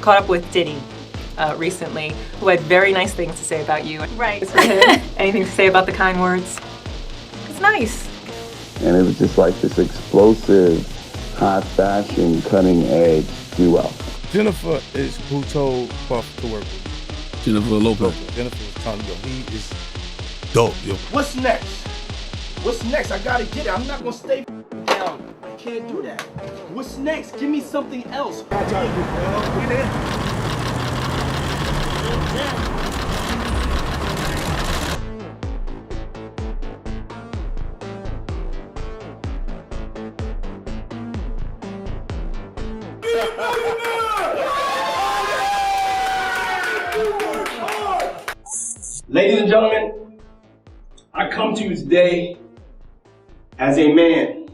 caught up with Diddy recently, who had very nice things to say about you. Right. Anything to say about the kind words? It's nice. And it was just like this explosive, high fashion, cutting edge duo. Jennifer is who told Puff to work with. Jennifer Lopez. Jennifer was telling me, yo, he is dope, yo. What's next? What's next? I gotta get it. I'm not gonna stay down. I can't do that. What's next? Give me something else. Ladies and gentlemen, I come to you today as a man.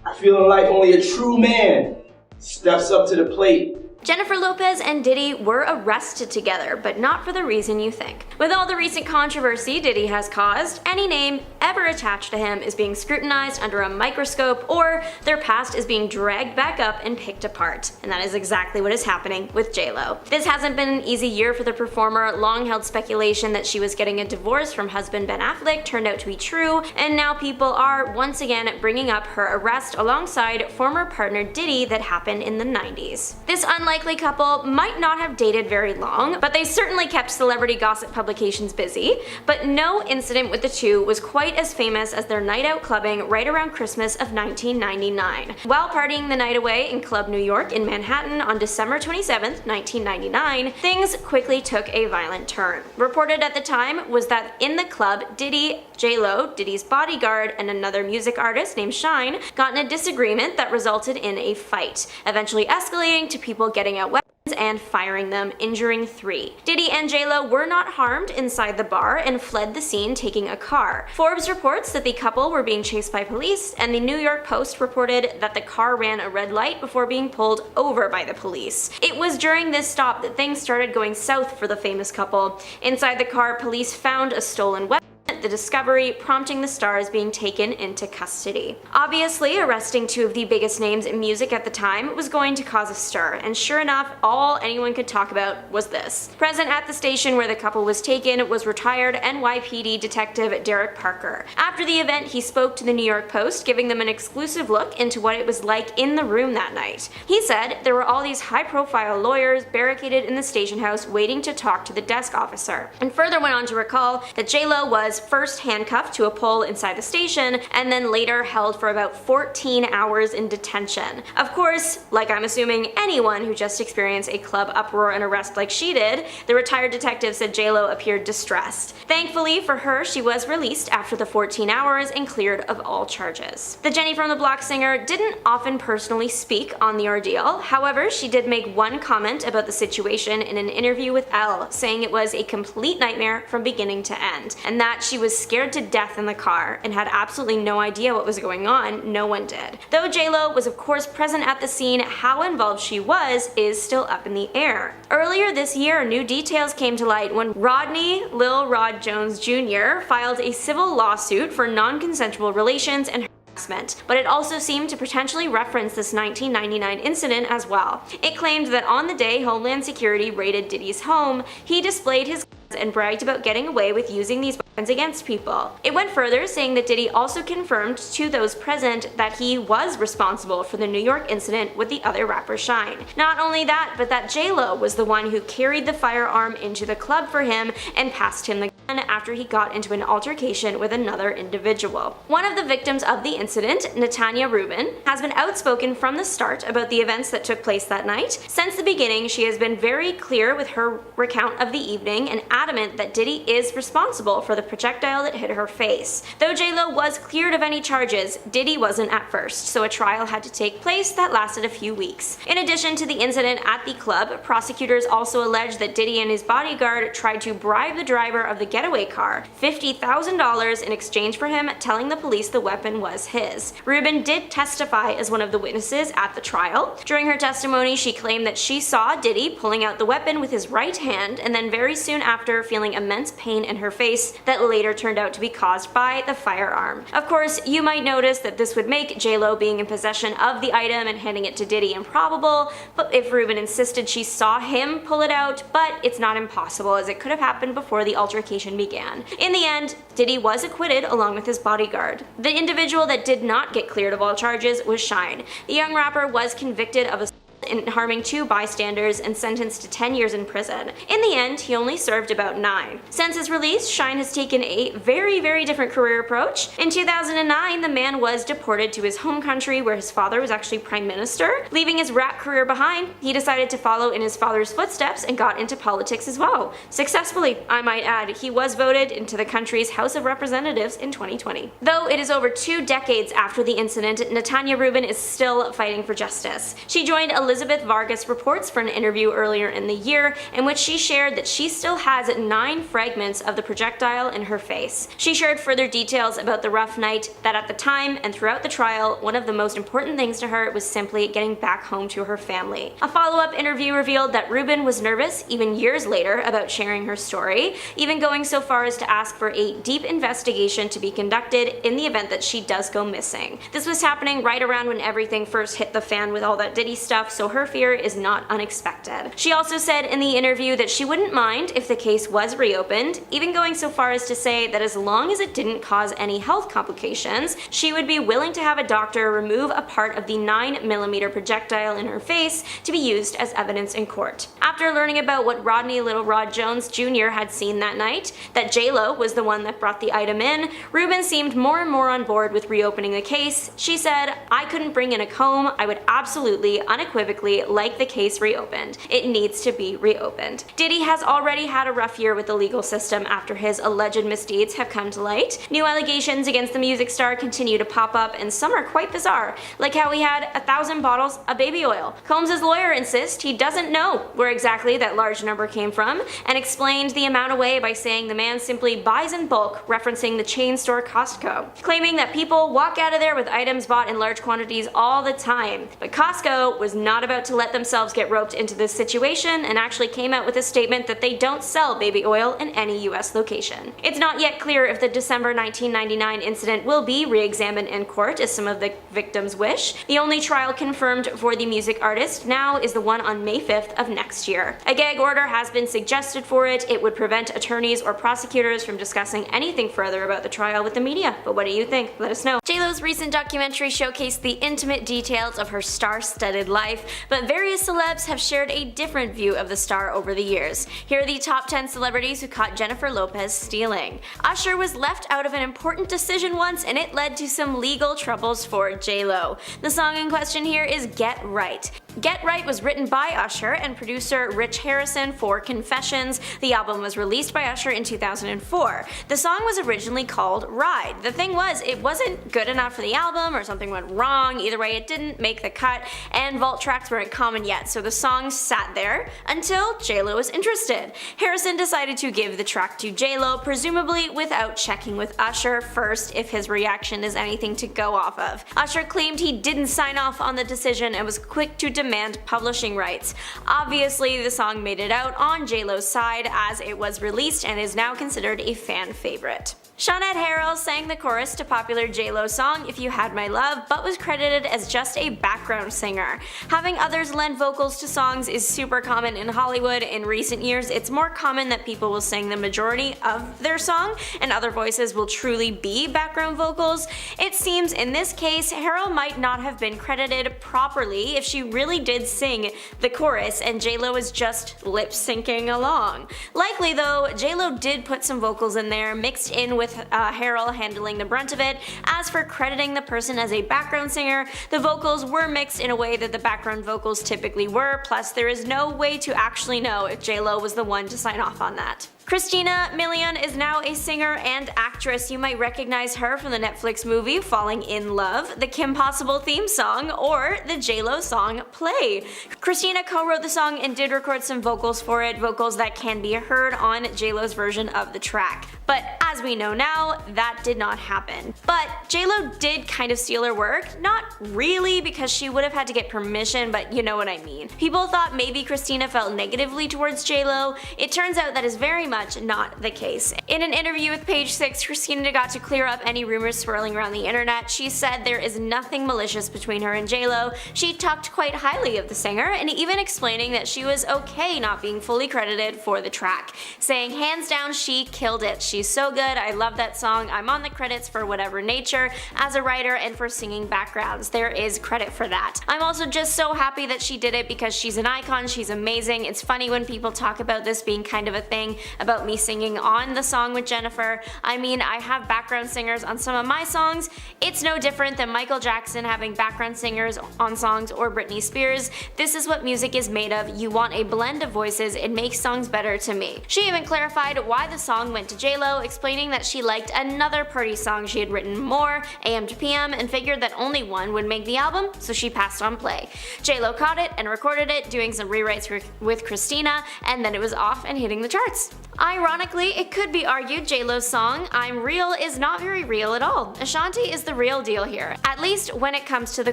I feel in life only a true man steps up to the plate. Jennifer Lopez and Diddy were arrested together, but not for the reason you think. With all the recent controversy Diddy has caused, any name ever attached to him is being scrutinized under a microscope, or their past is being dragged back up and picked apart. And that is exactly what is happening with J.Lo. This hasn't been an easy year for the performer. Long-held speculation that she was getting a divorce from husband Ben Affleck turned out to be true, and now people are once again bringing up her arrest alongside former partner Diddy that happened in the 90s. This unlikely couple might not have dated very long, but they certainly kept celebrity gossip publications busy. But no incident with the two was quite as famous as their night out clubbing right around Christmas of 1999. While partying the night away in Club New York in Manhattan on December 27th, 1999, things quickly took a violent turn. Reported at the time was that in the club, Diddy, J.Lo, Diddy's bodyguard, and another music artist named Shine got in a disagreement that resulted in a fight, eventually escalating to people getting out weapons and firing them, injuring 3. Diddy and J.Lo were not harmed inside the bar and fled the scene taking a car. Forbes reports that the couple were being chased by police, and the New York Post reported that the car ran a red light before being pulled over by the police. It was during this stop that things started going south for the famous couple. Inside the car, police found a stolen weapon, the discovery prompting the stars being taken into custody. Obviously, arresting 2 of the biggest names in music at the time was going to cause a stir, and sure enough, all anyone could talk about was this. Present at the station where the couple was taken was retired NYPD detective Derek Parker. After the event, he spoke to the New York Post, giving them an exclusive look into what it was like in the room that night. He said there were all these high-profile lawyers barricaded in the station house waiting to talk to the desk officer, and further went on to recall that J.Lo was first handcuffed to a pole inside the station and then later held for about 14 hours in detention. Of course, like I'm assuming anyone who just experienced a club uproar and arrest like she did, the retired detective said J.Lo appeared distressed. Thankfully for her, she was released after the 14 hours and cleared of all charges. The Jenny from the Block singer didn't often personally speak on the ordeal. However, she did make one comment about the situation in an interview with Elle, saying it was a complete nightmare from beginning to end, and that she was scared to death in the car and had absolutely no idea what was going on. No one did. Though J.Lo was of course present at the scene, how involved she was is still up in the air. Earlier this year, new details came to light when Rodney Lil Rod Jones Jr. filed a civil lawsuit for non-consensual relations and harassment, but it also seemed to potentially reference this 1999 incident as well. It claimed that on the day Homeland Security raided Diddy's home, he displayed his and bragged about getting away with using these weapons against people. It went further, saying that Diddy also confirmed to those present that he was responsible for the New York incident with the other rapper Shine. Not only that, but that J.Lo was the one who carried the firearm into the club for him and passed him the gun after he got into an altercation with another individual. One of the victims of the incident, Natanya Rubin, has been outspoken from the start about the events that took place that night. Since the beginning, she has been very clear with her recount of the evening and adamant that Diddy is responsible for the projectile that hit her face. Though J.Lo was cleared of any charges, Diddy wasn't at first, so a trial had to take place that lasted a few weeks. In addition to the incident at the club, prosecutors also alleged that Diddy and his bodyguard tried to bribe the driver of the getaway car, $50,000 in exchange for him telling the police the weapon was his. Rubin did testify as one of the witnesses at the trial. During her testimony, she claimed that she saw Diddy pulling out the weapon with his right hand and then very soon after feeling immense pain in her face that later turned out to be caused by the firearm. Of course, you might notice that this would make J.Lo being in possession of the item and handing it to Diddy improbable, but if Rubin insisted she saw him pull it out, but it's not impossible as it could have happened before the altercation began. In the end, Diddy was acquitted along with his bodyguard. The individual that did not get cleared of all charges was Shyne. The young rapper was convicted of assault in harming 2 bystanders and sentenced to 10 years in prison. In the end, he only served about 9. Since his release, Shyne has taken a very different career approach. In 2009, the man was deported to his home country where his father was actually prime minister. Leaving his rap career behind, he decided to follow in his father's footsteps and got into politics as well. Successfully, I might add. He was voted into the country's House of Representatives in 2020. Though it is over 2 decades after the incident, Natanya Rubin is still fighting for justice. She joined Elizabeth Vargas Reports for an interview earlier in the year in which she shared that she still has 9 fragments of the projectile in her face. She shared further details about the rough night, that at the time and throughout the trial, one of the most important things to her was simply getting back home to her family. A follow-up interview revealed that Rubin was nervous even years later about sharing her story, even going so far as to ask for a deep investigation to be conducted in the event that she does go missing. This was happening right around when everything first hit the fan with all that Diddy stuff, so her fear is not unexpected. She also said in the interview that she wouldn't mind if the case was reopened, even going so far as to say that as long as it didn't cause any health complications, she would be willing to have a doctor remove a part of the 9mm projectile in her face to be used as evidence in court. After learning about what Rodney Little Rod Jones Jr. had seen that night, that J.Lo was the one that brought the item in, Rubin seemed more and more on board with reopening the case. She said, "I couldn't bring in a comb. I would absolutely, unequivocally like the case reopened. It needs to be reopened." Diddy has already had a rough year with the legal system after his alleged misdeeds have come to light. New allegations against the music star continue to pop up, and some are quite bizarre, like how he had 1,000 bottles of baby oil. Combs' lawyer insists he doesn't know where exactly that large number came from, and explained the amount away by saying the man simply buys in bulk, referencing the chain store Costco, claiming that people walk out of there with items bought in large quantities all the time. But Costco was not about to let themselves get roped into this situation and actually came out with a statement that they don't sell baby oil in any US location. It's not yet clear if the December 1999 incident will be re-examined in court as some of the victims wish. The only trial confirmed for the music artist now is the one on May 5th of next year. A gag order has been suggested for it. It would prevent attorneys or prosecutors from discussing anything further about the trial with the media. But what do you think? Let us know. J.Lo's recent documentary showcased the intimate details of her star-studded life, but various celebs have shared a different view of the star over the years. Here are the top 10 celebrities who caught Jennifer Lopez stealing. Usher was left out of an important decision once, and it led to some legal troubles for J.Lo. The song in question here is Get Right. Get Right was written by Usher and producer Rich Harrison for Confessions. The album was released by Usher in 2004. The song was originally called Ride. The thing was, it wasn't good enough for the album, or something went wrong. Either way, it didn't make the cut, and vault tracks weren't common yet, so the song sat there until J.Lo was interested. Harrison decided to give the track to J.Lo, presumably without checking with Usher first if his reaction is anything to go off of. Usher claimed he didn't sign off on the decision and was quick to demand publishing rights. Obviously, the song made it out on J.Lo's side as it was released and is now considered a fan favorite. Shawnette Harrell sang the chorus to popular J.Lo song If You Had My Love, but was credited as just a background singer. Having others lend vocals to songs is super common in Hollywood. In recent years, it's more common that people will sing the majority of their song, and other voices will truly be background vocals. It seems in this case, Harrell might not have been credited properly if she really did sing the chorus and J.Lo is just lip-syncing along. Likely though, J.Lo did put some vocals in there, mixed in with Harrell handling the brunt of it. As for crediting the person as a background singer, the vocals were mixed in a way that the background vocals typically were, plus there is no way to actually know if J.Lo was the one to sign off on that. Christina Milian is now a singer and actress. You might recognize her from the Netflix movie Falling in Love, the Kim Possible theme song, or the J.Lo song Play. Christina co-wrote the song and did record some vocals for it, vocals that can be heard on J.Lo's version of the track. But as we know now, that did not happen. But J.Lo did kind of steal her work. Not really, because she would have had to get permission, but you know what I mean. People thought maybe Christina felt negatively towards J.Lo. It turns out that is very much not the case. In an interview with Page Six, Christina got to clear up any rumors swirling around the internet. She said there is nothing malicious between her and J.Lo. She talked quite highly of the singer, and even explaining that she was okay not being fully credited for the track, saying hands down she killed it. She's so good, I love that song, I'm on the credits for whatever nature, as a writer and for singing backgrounds. There is credit for that. I'm also just so happy that she did it because she's an icon, she's amazing. It's funny when people talk about this being kind of a thing about me singing on the song with Jennifer. I mean, I have background singers on some of my songs. It's no different than Michael Jackson having background singers on songs or Britney Spears. This is what music is made of. You want a blend of voices, it makes songs better to me. She even clarified why the song went to J.Lo, explaining that she liked another party song she had written more, AM to PM, and figured that only one would make the album, so she passed on Play. J.Lo caught it and recorded it, doing some rewrites with Christina, and then it was off and hitting the charts. Ironically, it could be argued J.Lo's song, I'm Real, is not very real at all. Ashanti is the real deal here, at least when it comes to the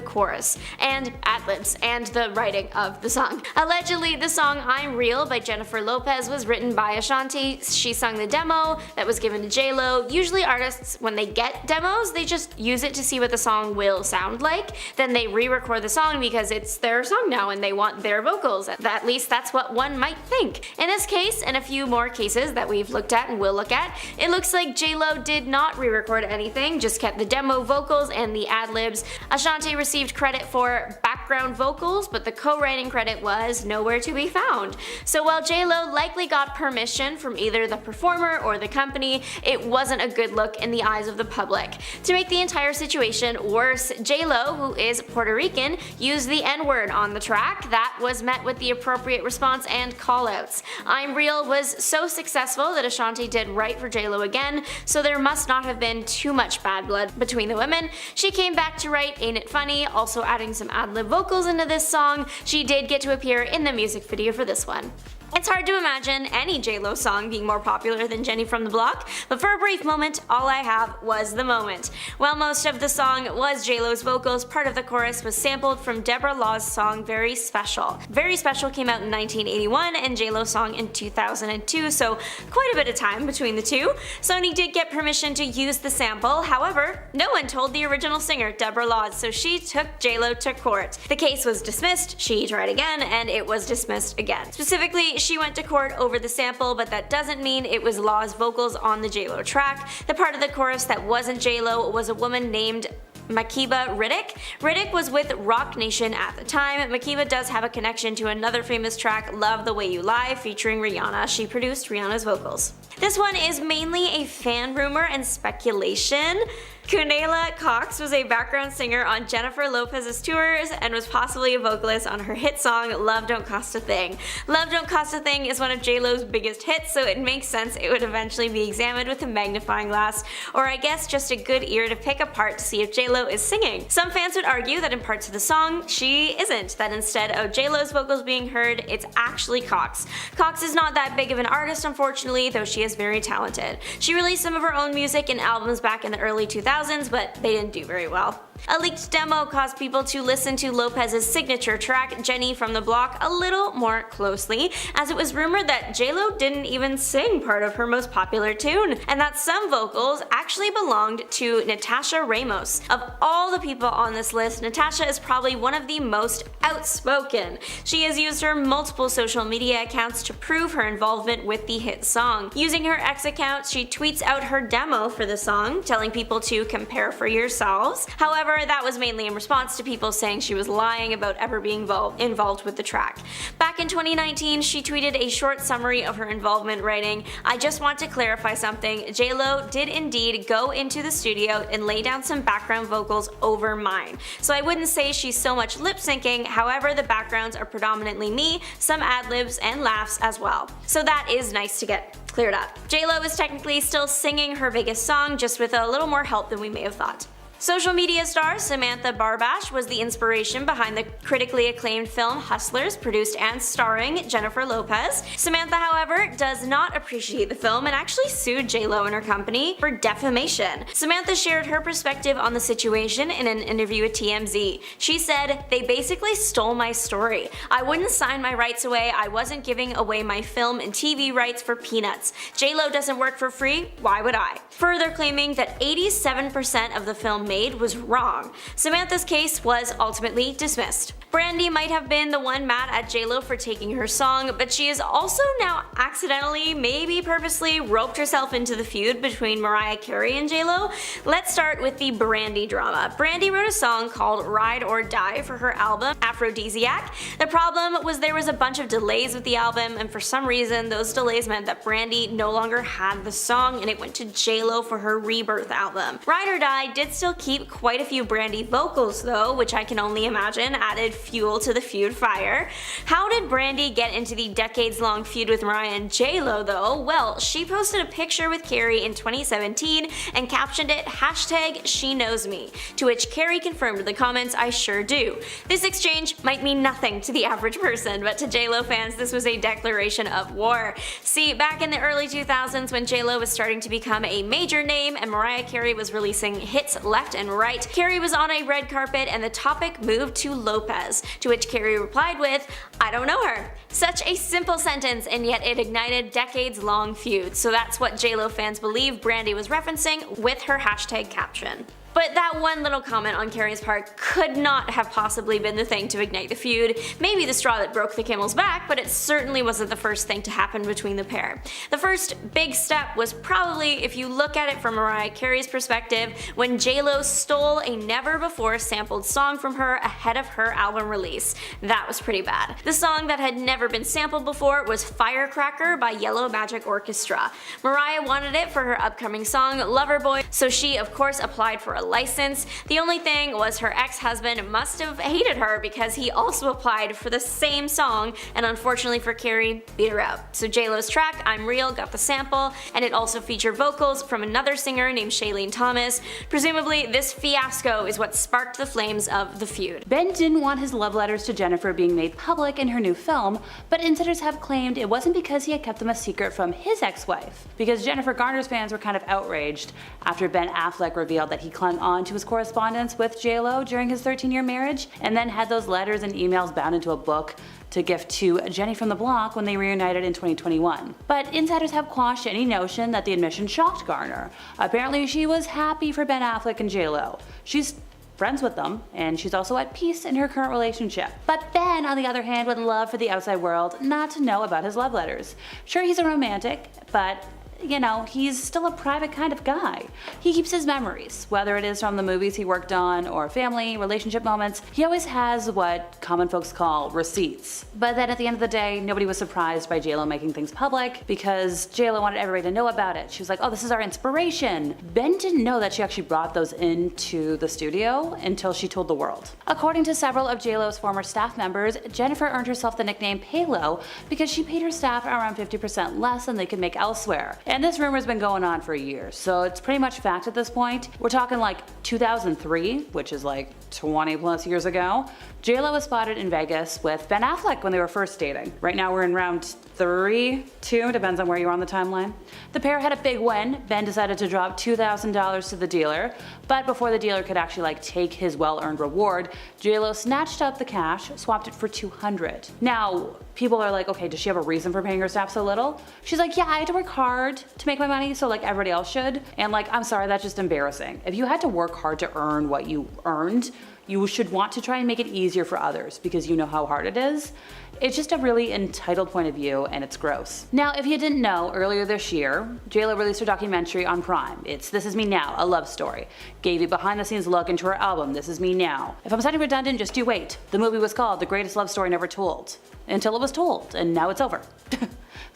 chorus, and ad-libs, and the writing of the song. Allegedly, the song I'm Real by Jennifer Lopez was written by Ashanti. She sung the demo that was given to J.Lo. Usually artists, when they get demos, they just use it to see what the song will sound like. Then they re-record the song because it's their song now and they want their vocals. At least that's what one might think. In this case, and a few more cases that we've looked at and will look at, it looks like J.Lo did not re-record anything, just kept the demo vocals and the ad-libs. Ashanti received credit for background vocals, but the co-writing credit was nowhere to be found. So while J.Lo likely got permission from either the performer or the company, it wasn't a good look in the eyes of the public. To make the entire situation worse, J.Lo, who is Puerto Rican, used the N-word on the track. That was met with the appropriate response and callouts. I'm Real was so successful that Ashanti did write for J.Lo again, so there must not have been too much bad blood between the women. She came back to write Ain't It Funny, also adding some ad-lib vocals into this song. She did get to appear in the music video for this one. It's hard to imagine any J.Lo song being more popular than Jenny from the Block, but for a brief moment, all I have was the moment. While most of the song was J.Lo's vocals, part of the chorus was sampled from Deborah Law's song Very Special. Very Special came out in 1981 and J.Lo's song in 2002, so quite a bit of time between the two. Sony did get permission to use the sample, however, no one told the original singer, Deborah Law, so she took J.Lo to court. The case was dismissed, she tried again, and it was dismissed again. Specifically, she went to court over the sample, but that doesn't mean it was Law's vocals on the J.Lo track. The part of the chorus that wasn't J.Lo was a woman named Makeba Riddick. Riddick was with Rock Nation at the time. Makeba does have a connection to another famous track, Love the Way You Lie, featuring Rihanna. She produced Rihanna's vocals. This one is mainly a fan rumor and speculation. Kunela Cox was a background singer on Jennifer Lopez's tours and was possibly a vocalist on her hit song Love Don't Cost a Thing. Love Don't Cost a Thing is one of J.Lo's biggest hits, so it makes sense it would eventually be examined with a magnifying glass, or I guess just a good ear to pick apart to see if J.Lo is singing. Some fans would argue that in parts of the song, she isn't, that instead of J.Lo's vocals being heard, it's actually Cox. Cox is not that big of an artist, unfortunately, though she is very talented. She released some of her own music and albums back in the early 2000s, but they didn't do very well. A leaked demo caused people to listen to Lopez's signature track, Jenny from the Block, a little more closely, as it was rumored that J.Lo didn't even sing part of her most popular tune, and that some vocals actually belonged to Natasha Ramos. Of all the people on this list, Natasha is probably one of the most outspoken. She has used her multiple social media accounts to prove her involvement with the hit song. Using her X account, she tweets out her demo for the song, telling people to compare for yourselves. However, that was mainly in response to people saying she was lying about ever being involved with the track. Back in 2019, she tweeted a short summary of her involvement, writing, "I just want to clarify something. J.Lo did indeed go into the studio and lay down some background vocals over mine. So I wouldn't say she's so much lip syncing, however the backgrounds are predominantly me, some ad-libs and laughs as well." So that is nice to get cleared up. J.Lo is technically still singing her biggest song, just with a little more help than we may have thought. Social media star Samantha Barbash was the inspiration behind the critically acclaimed film Hustlers, produced and starring Jennifer Lopez. Samantha, however, does not appreciate the film and actually sued J.Lo and her company for defamation. Samantha shared her perspective on the situation in an interview with TMZ. She said, "They basically stole my story. I wouldn't sign my rights away. I wasn't giving away my film and TV rights for peanuts. J.Lo doesn't work for free, why would I?" Further claiming that 87% of the film made was wrong. Samantha's case was ultimately dismissed. Brandy might have been the one mad at J.Lo for taking her song, but she has also now accidentally, maybe purposely, roped herself into the feud between Mariah Carey and J.Lo. Let's start with the Brandy drama. Brandy wrote a song called Ride or Die for her album Aphrodisiac. The problem was there was a bunch of delays with the album, and for some reason those delays meant that Brandy no longer had the song and it went to J.Lo for her Rebirth album. Ride or Die did still keep quite a few Brandy vocals though, which I can only imagine added fuel to the feud fire. How did Brandy get into the decades-long feud with Mariah and J.Lo though? Well, she posted a picture with Carey in 2017 and captioned it #SheKnowsMe, to which Carey confirmed in the comments, "I sure do." This exchange might mean nothing to the average person, but to J.Lo fans this was a declaration of war. See, back in the early 2000s when J.Lo was starting to become a major name and Mariah Carey was releasing hits left and right, Carey was on a red carpet and the topic moved to Lopez, to which Carey replied with, "I don't know her." Such a simple sentence, and yet it ignited decades-long feud, so that's what J.Lo fans believe Brandy was referencing with her hashtag caption. But that one little comment on Carey's part could not have possibly been the thing to ignite the feud. Maybe the straw that broke the camel's back, but it certainly wasn't the first thing to happen between the pair. The first big step was probably, if you look at it from Mariah Carey's perspective, when J.Lo stole a never-before sampled song from her ahead of her album release. That was pretty bad. The song that had never been sampled before was Firecracker by Yellow Magic Orchestra. Mariah wanted it for her upcoming song Loverboy, so she of course applied for a license. The only thing was her ex-husband must have hated her because he also applied for the same song and unfortunately for Carey, beat her out. So J.Lo's track, I'm Real, got the sample, and it also featured vocals from another singer named Shailene Thomas. Presumably this fiasco is what sparked the flames of the feud. Ben didn't want his love letters to Jennifer being made public in her new film, but insiders have claimed it wasn't because he had kept them a secret from his ex-wife, because Jennifer Garner's fans were kind of outraged after Ben Affleck revealed that he clung on to his correspondence with J.Lo during his 13-year marriage, and then had those letters and emails bound into a book to gift to Jenny from the Block when they reunited in 2021. But insiders have quashed any notion that the admission shocked Garner. Apparently she was happy for Ben Affleck and J.Lo. She's friends with them, and she's also at peace in her current relationship. But Ben, on the other hand, would love for the outside world not to know about his love letters. Sure, he's a romantic, but you know, he's still a private kind of guy. He keeps his memories, whether it is from the movies he worked on or family, relationship moments. He always has what common folks call receipts. But then at the end of the day, nobody was surprised by J.Lo making things public because J.Lo wanted everybody to know about it. She was like, oh, this is our inspiration. Ben didn't know that she actually brought those into the studio until she told the world. According to several of J.Lo's former staff members, Jennifer earned herself the nickname Paylo because she paid her staff around 50% less than they could make elsewhere. And this rumor's been going on for years, so it's pretty much fact at this point. We're talking like 2003, which is like 20 plus years ago. J.Lo was spotted in Vegas with Ben Affleck when they were first dating. Right now we're in round 3, 2, depends on where you are on the timeline. The pair had a big win. Ben decided to drop $2,000 to the dealer, but before the dealer could actually take his well-earned reward, J.Lo snatched up the cash, swapped it for $200. Now, people are like, okay, does she have a reason for paying her staff so little? She's like, yeah, I had to work hard to make my money, so like everybody else should. And like, I'm sorry, that's just embarrassing. If you had to work hard to earn what you earned, you should want to try and make it easier for others because you know how hard it is. It's just a really entitled point of view and it's gross. Now, if you didn't know, earlier this year, J.Lo released her documentary on Prime. It's This Is Me Now, a love story. Gave you behind the scenes look into her album, This Is Me Now. If I'm sounding redundant, just you wait. The movie was called The Greatest Love Story Never Told. Until it was told, and now it's over.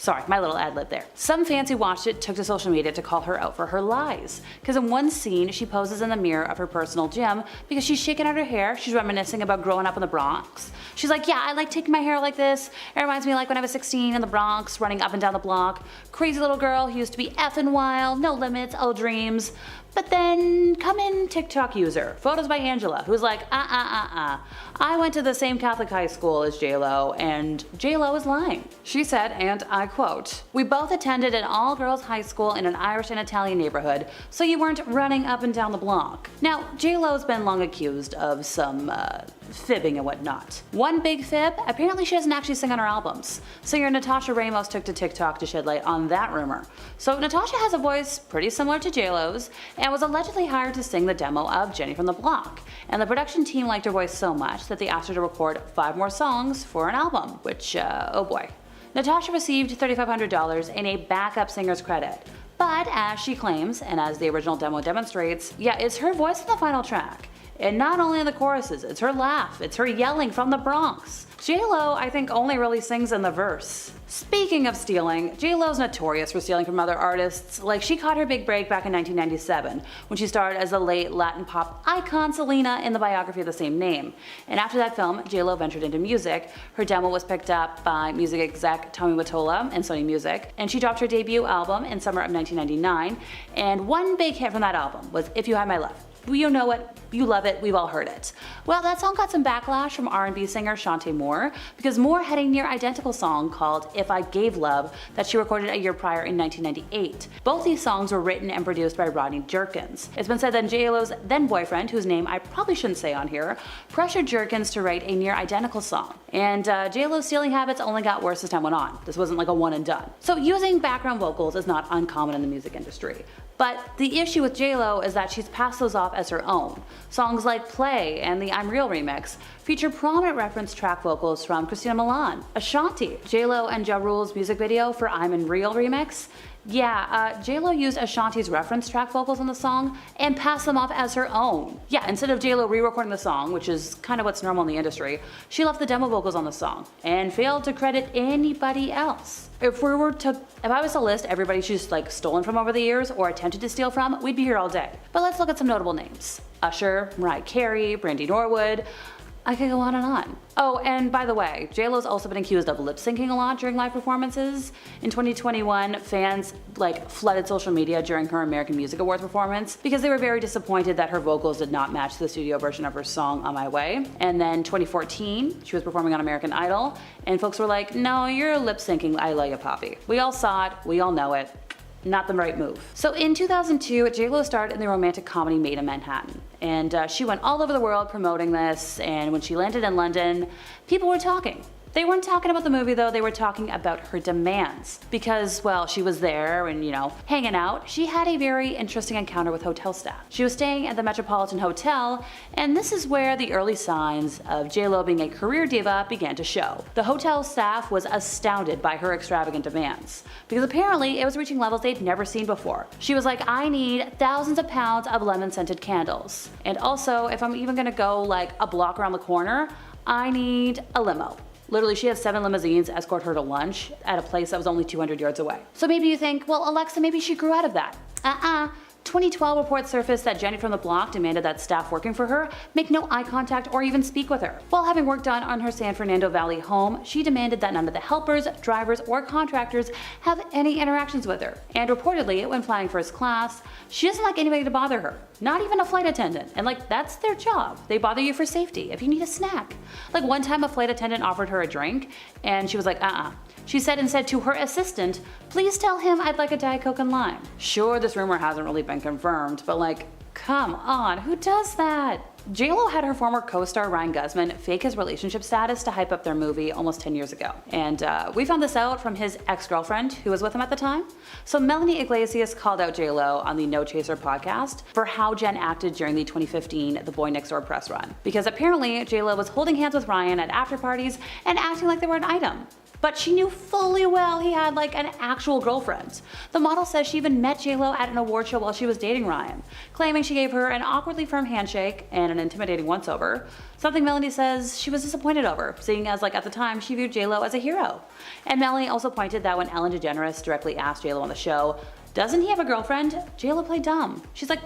Sorry, my little ad lib there. Some fans who watched it took to social media to call her out for her lies. Because in one scene, she poses in the mirror of her personal gym because she's shaking out her hair. She's reminiscing about growing up in the Bronx. She's like, yeah, I like taking my hair like this. It reminds me like when I was 16 in the Bronx, running up and down the block. Crazy little girl who used to be effing wild, no limits, all dreams. But then come in TikTok user, photos by Angela, who's like, I went to the same Catholic high school as J.Lo, and J.Lo is lying. She said, and I quote, "We both attended an all-girls high school in an Irish and Italian neighborhood, so you weren't running up and down the block." Now, J.Lo's been long accused of some, fibbing and whatnot. One big fib, apparently she doesn't actually sing on her albums. Singer Natasha Ramos took to TikTok to shed light on that rumor. So Natasha has a voice pretty similar to J.Lo's, and was allegedly hired to sing the demo of Jenny from the Block. And the production team liked her voice so much that they asked her to record 5 more songs for an album, which, oh boy. Natasha received $3,500 in a backup singer's credit. But as she claims, and as the original demo demonstrates, yeah, it's her voice in the final track. And not only in the choruses, it's her laugh, it's her yelling from the Bronx. J.Lo, I think, only really sings in the verse. Speaking of stealing, J.Lo's notorious for stealing from other artists. Like, she caught her big break back in 1997 when she starred as the late Latin pop icon Selena in the biography of the same name. And after that film, J.Lo ventured into music. Her demo was picked up by music exec Tommy Mottola and Sony Music, and she dropped her debut album in summer of 1999. And one big hit from that album was If You Had My Love. You know it, you love it, we've all heard it. Well, that song got some backlash from R&B singer Shantae Moore because Moore had a near identical song called If I Gave Love that she recorded a year prior in 1998. Both these songs were written and produced by Rodney Jerkins. It's been said that J.Lo's then boyfriend, whose name I probably shouldn't say on here, pressured Jerkins to write a near identical song. And J.Lo's stealing habits only got worse as time went on. This wasn't like a one and done. So using background vocals is not uncommon in the music industry. But the issue with J.Lo is that she's passed those off as her own. Songs like Play and the I'm Real remix feature prominent reference track vocals from Christina Milian, Ashanti. J.Lo and Ja Rule's music video for I'm in Real remix, J.Lo used Ashanti's reference track vocals in the song and passed them off as her own. Yeah, instead of J.Lo re-recording the song, which is kind of what's normal in the industry, she left the demo vocals on the song and failed to credit anybody else. If I was to list everybody she's like stolen from over the years or attempted to steal from, we'd be here all day. But let's look at some notable names. Usher, Mariah Carey, Brandy Norwood. I could go on and on. Oh, and by the way, J.Lo's also been accused of lip syncing a lot during live performances. In 2021, fans flooded social media during her American Music Awards performance because they were very disappointed that her vocals did not match the studio version of her song On My Way. And then 2014, she was performing on American Idol, and folks were like, no, you're lip syncing I Love Ya Poppy. We all saw it, we all know it. Not the right move. So in 2002, J.Lo starred in the romantic comedy Made in Manhattan. And she went all over the world promoting this, and when she landed in London, people were talking. They weren't talking about the movie though, they were talking about her demands. Because, well, she was there and, hanging out. She had a very interesting encounter with hotel staff. She was staying at the Metropolitan Hotel, and this is where the early signs of J.Lo being a career diva began to show. The hotel staff was astounded by her extravagant demands, because apparently it was reaching levels they'd never seen before. She was like, I need thousands of pounds of lemon-scented candles. And also, if I'm even gonna go like a block around the corner, I need a limo. Literally, she had 7 limousines escort her to lunch at a place that was only 200 yards away. So maybe you think, well, Alexa, maybe she grew out of that. 2012 reports surfaced that Jenny from the Block demanded that staff working for her make no eye contact or even speak with her. While having work done on her San Fernando Valley home, she demanded that none of the helpers, drivers, or contractors have any interactions with her. And reportedly, when flying first class, she doesn't like anybody to bother her. Not even a flight attendant. And that's their job. They bother you for safety, if you need a snack. One time a flight attendant offered her a drink, and she was like, She said instead to her assistant, please tell him I'd like a Diet Coke and lime. Sure, this rumor hasn't really been confirmed, but come on, who does that? J.Lo had her former co-star Ryan Guzman fake his relationship status to hype up their movie almost 10 years ago. And we found this out from his ex-girlfriend who was with him at the time. So Melanie Iglesias called out J.Lo on the No Chaser podcast for how Jen acted during the 2015 The Boy Next Door press run. Because apparently J.Lo was holding hands with Ryan at after parties and acting like they were an item. but she knew fully well he had like an actual girlfriend. The model says she even met J.Lo at an award show while she was dating Ryan, claiming she gave her an awkwardly firm handshake and an intimidating once-over, something Melanie says she was disappointed over, seeing as like at the time she viewed J.Lo as a hero. And Melanie also pointed that when Ellen DeGeneres directly asked J.Lo on the show, "Doesn't he have a girlfriend?" J.Lo played dumb. She's like,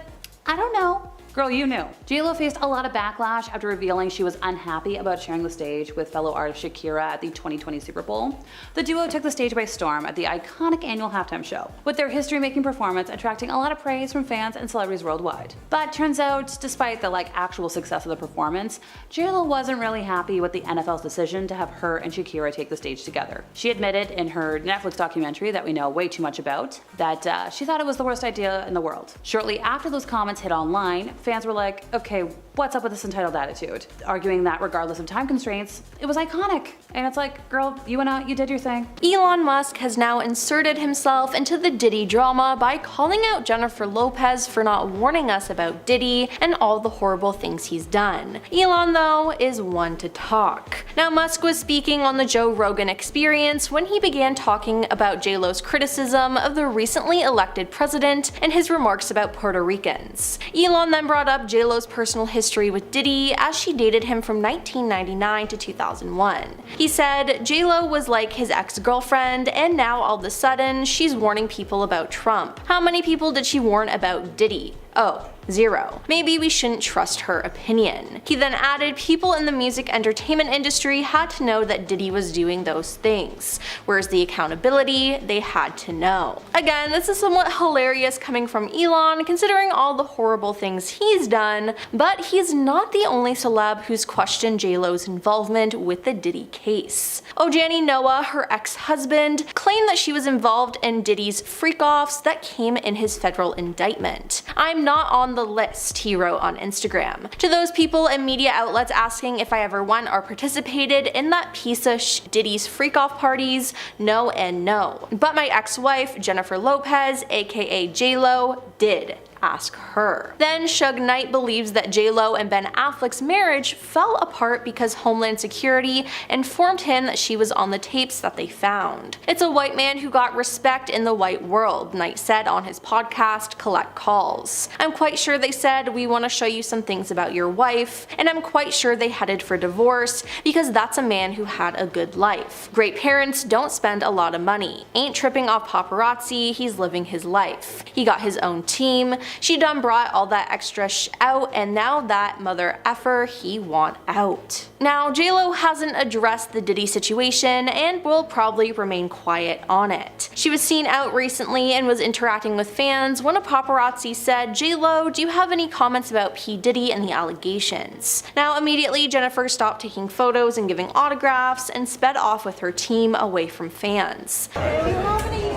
"I don't know." Girl, you knew. J.Lo faced a lot of backlash after revealing she was unhappy about sharing the stage with fellow artist Shakira at the 2020 Super Bowl. The duo took the stage by storm at the iconic annual halftime show, with their history-making performance attracting a lot of praise from fans and celebrities worldwide. But turns out, despite the actual success of the performance, J.Lo wasn't really happy with the NFL's decision to have her and Shakira take the stage together. She admitted in her Netflix documentary that we know way too much about, that she thought it was the worst idea in the world. Shortly after those comments hit online, fans were like, okay, what's up with this entitled attitude? Arguing that regardless of time constraints, it was iconic. And it's like, girl, you went out, you did your thing. Elon Musk has now inserted himself into the Diddy drama by calling out Jennifer Lopez for not warning us about Diddy and all the horrible things he's done. Elon, though, is one to talk. Now, Musk was speaking on the Joe Rogan Experience when he began talking about J.Lo's criticism of the recently elected president and his remarks about Puerto Ricans. Elon then brought up J.Lo's personal history with Diddy as she dated him from 1999 to 2001. He said J.Lo was like his ex-girlfriend, and now all of a sudden she's warning people about Trump. How many people did she warn about Diddy? Oh, 0. Maybe we shouldn't trust her opinion. He then added people in the music entertainment industry had to know that Diddy was doing those things. Where's the accountability? They had to know. Again, this is somewhat hilarious coming from Elon considering all the horrible things he's done, but he's not the only celeb who's questioned J.Lo's involvement with the Diddy case. Ojani Noah, her ex-husband, claimed that she was involved in Diddy's freak-offs that came in his federal indictment. "I'm not on the list," he wrote on Instagram. To those people and media outlets asking if I ever went or participated in that piece of Diddy's freak-off parties, no and no. But my ex-wife, Jennifer Lopez, aka J.Lo, did. Ask her. Then Suge Knight believes that J.Lo and Ben Affleck's marriage fell apart because Homeland Security informed him that she was on the tapes that they found. "It's a white man who got respect in the white world," Knight said on his podcast Collect Calls. "I'm quite sure they said, we want to show you some things about your wife, and I'm quite sure they headed for divorce because that's a man who had a good life. Great parents don't spend a lot of money. Ain't tripping off paparazzi, he's living his life. He got his own team. She done brought all that extra out, and now that mother effer he want out." Now, J.Lo hasn't addressed the Diddy situation and will probably remain quiet on it. She was seen out recently and was interacting with fans when a paparazzi said, "J.Lo, do you have any comments about P. Diddy and the allegations?" Now, immediately Jennifer stopped taking photos and giving autographs and sped off with her team away from fans. Do you have any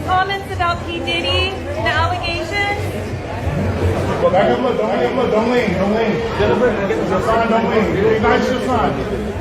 comments about P. Diddy and the allegations? Go back up, look, don't lean. Your sign, don't lean. Ignite your sign.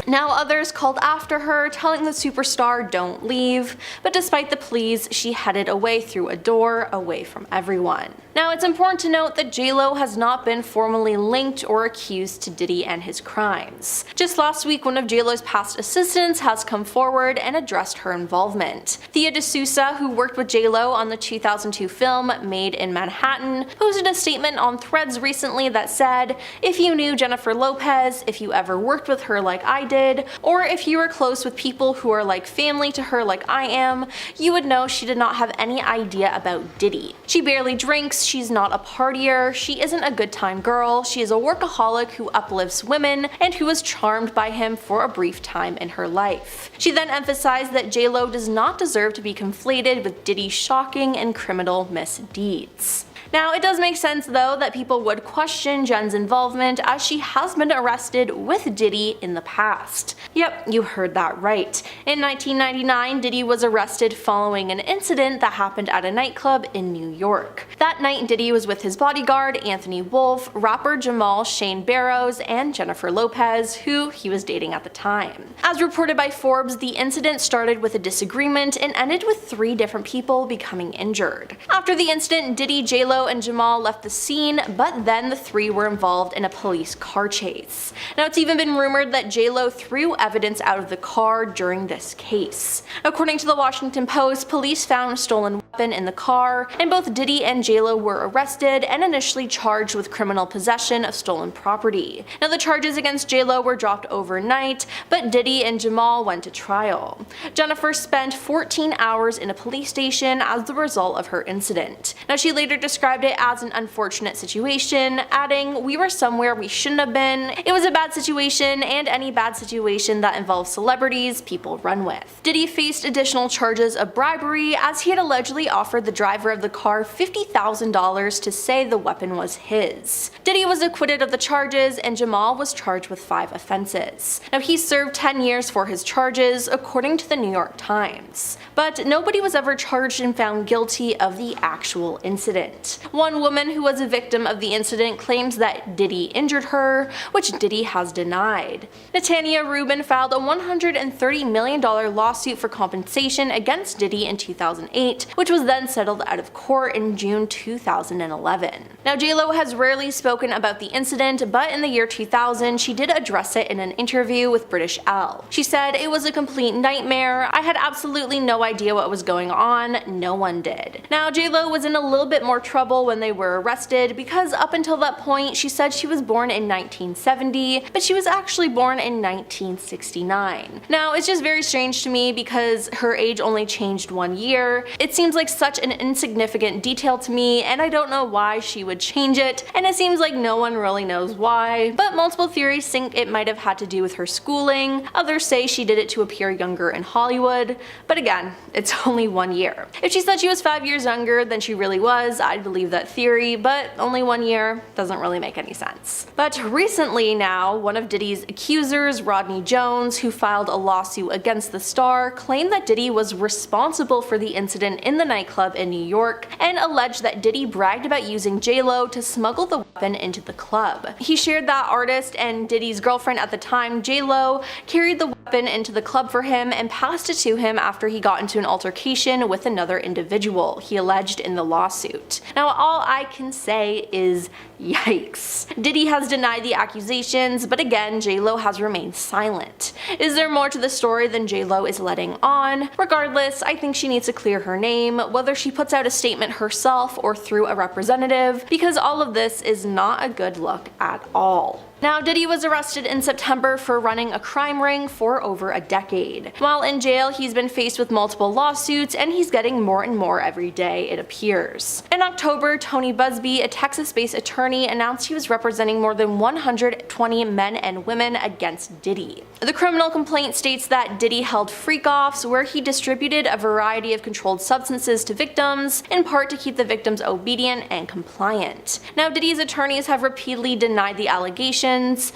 Now others called after her, telling the superstar don't leave, but despite the pleas, she headed away through a door, away from everyone. Now it's important to note that J.Lo has not been formally linked or accused to Diddy and his crimes. Just last week, one of J.Lo's past assistants has come forward and addressed her involvement. Thea D'Souza, who worked with J.Lo on the 2002 film Made in Manhattan, posted a statement on Threads recently that said, "If you knew Jennifer Lopez, if you ever worked with her like I did, or if you were close with people who are like family to her like I am, you would know she did not have any idea about Diddy. She barely drinks, she's not a partier, she isn't a good time girl, she is a workaholic who uplifts women and who was charmed by him for a brief time in her life." She then emphasized that J.Lo does not deserve to be conflated with Diddy's shocking and criminal misdeeds. Now, it does make sense though that people would question Jen's involvement as she has been arrested with Diddy in the past. Yep, you heard that right. In 1999, Diddy was arrested following an incident that happened at a nightclub in New York. That night, Diddy was with his bodyguard, Anthony Wolf, rapper Jamal Shane Barrows, and Jennifer Lopez, who he was dating at the time. As reported by Forbes, the incident started with a disagreement and ended with 3 different people becoming injured. After the incident, Diddy, J.Lo, J.Lo and Jamal left the scene, but then the three were involved in a police car chase. Now, it's even been rumored that J.Lo threw evidence out of the car during this case. According to the Washington Post, police found a stolen weapon in the car, and both Diddy and J.Lo were arrested and initially charged with criminal possession of stolen property. Now, the charges against J.Lo were dropped overnight, but Diddy and Jamal went to trial. Jennifer spent 14 hours in a police station as the result of her incident. Now, she later described it as an unfortunate situation, adding, "We were somewhere we shouldn't have been. It was a bad situation, and any bad situation that involves celebrities, people run with." Diddy faced additional charges of bribery as he had allegedly offered the driver of the car $50,000 to say the weapon was his. Diddy was acquitted of the charges, and Jamal was charged with 5 offenses. Now, he served 10 years for his charges, according to the New York Times. But nobody was ever charged and found guilty of the actual incident. One woman who was a victim of the incident claims that Diddy injured her, which Diddy has denied. Natania Rubin filed a $130 million lawsuit for compensation against Diddy in 2008, which was then settled out of court in June 2011. Now, J.Lo has rarely spoken about the incident, but in the year 2000, she did address it in an interview with British Elle. She said, "It was a complete nightmare. I had absolutely no idea what was going on. No one did." Now, J.Lo was in a little bit more trouble when they were arrested because up until that point, she said she was born in 1970, but she was actually born in 1969. Now, it's just very strange to me because her age only changed 1 year. It seems like such an insignificant detail to me, and I don't know why she would change it, and it seems like no one really knows why, but multiple theories think it might have had to do with her schooling. Others say she did it to appear younger in Hollywood, but again, it's only 1 year. If she said she was 5 years younger than she really was, I'd believe that theory, but only 1 year doesn't really make any sense. But recently now, one of Diddy's accusers, Rodney Jones, who filed a lawsuit against the star, claimed that Diddy was responsible for the incident in the nightclub in New York and alleged that Diddy bragged about using J.Lo to smuggle the weapon into the club. He shared that artist and Diddy's girlfriend at the time, J.Lo, carried the weapon into the club for him and passed it to him after he got into an altercation with another individual, he alleged in the lawsuit. Now, all I can say is yikes. Diddy has denied the accusations, but again, J.Lo has remained silent. Is there more to the story than J.Lo is letting on? Regardless, I think she needs to clear her name, whether she puts out a statement herself or through a representative, because all of this is not a good look at all. Now, Diddy was arrested in September for running a crime ring for over a decade. While in jail, he's been faced with multiple lawsuits, and he's getting more and more every day, it appears. In October, Tony Busby, a Texas-based attorney, announced he was representing more than 120 men and women against Diddy. The criminal complaint states that Diddy held freak-offs where he distributed a variety of controlled substances to victims, in part to keep the victims obedient and compliant. Now, Diddy's attorneys have repeatedly denied the allegations.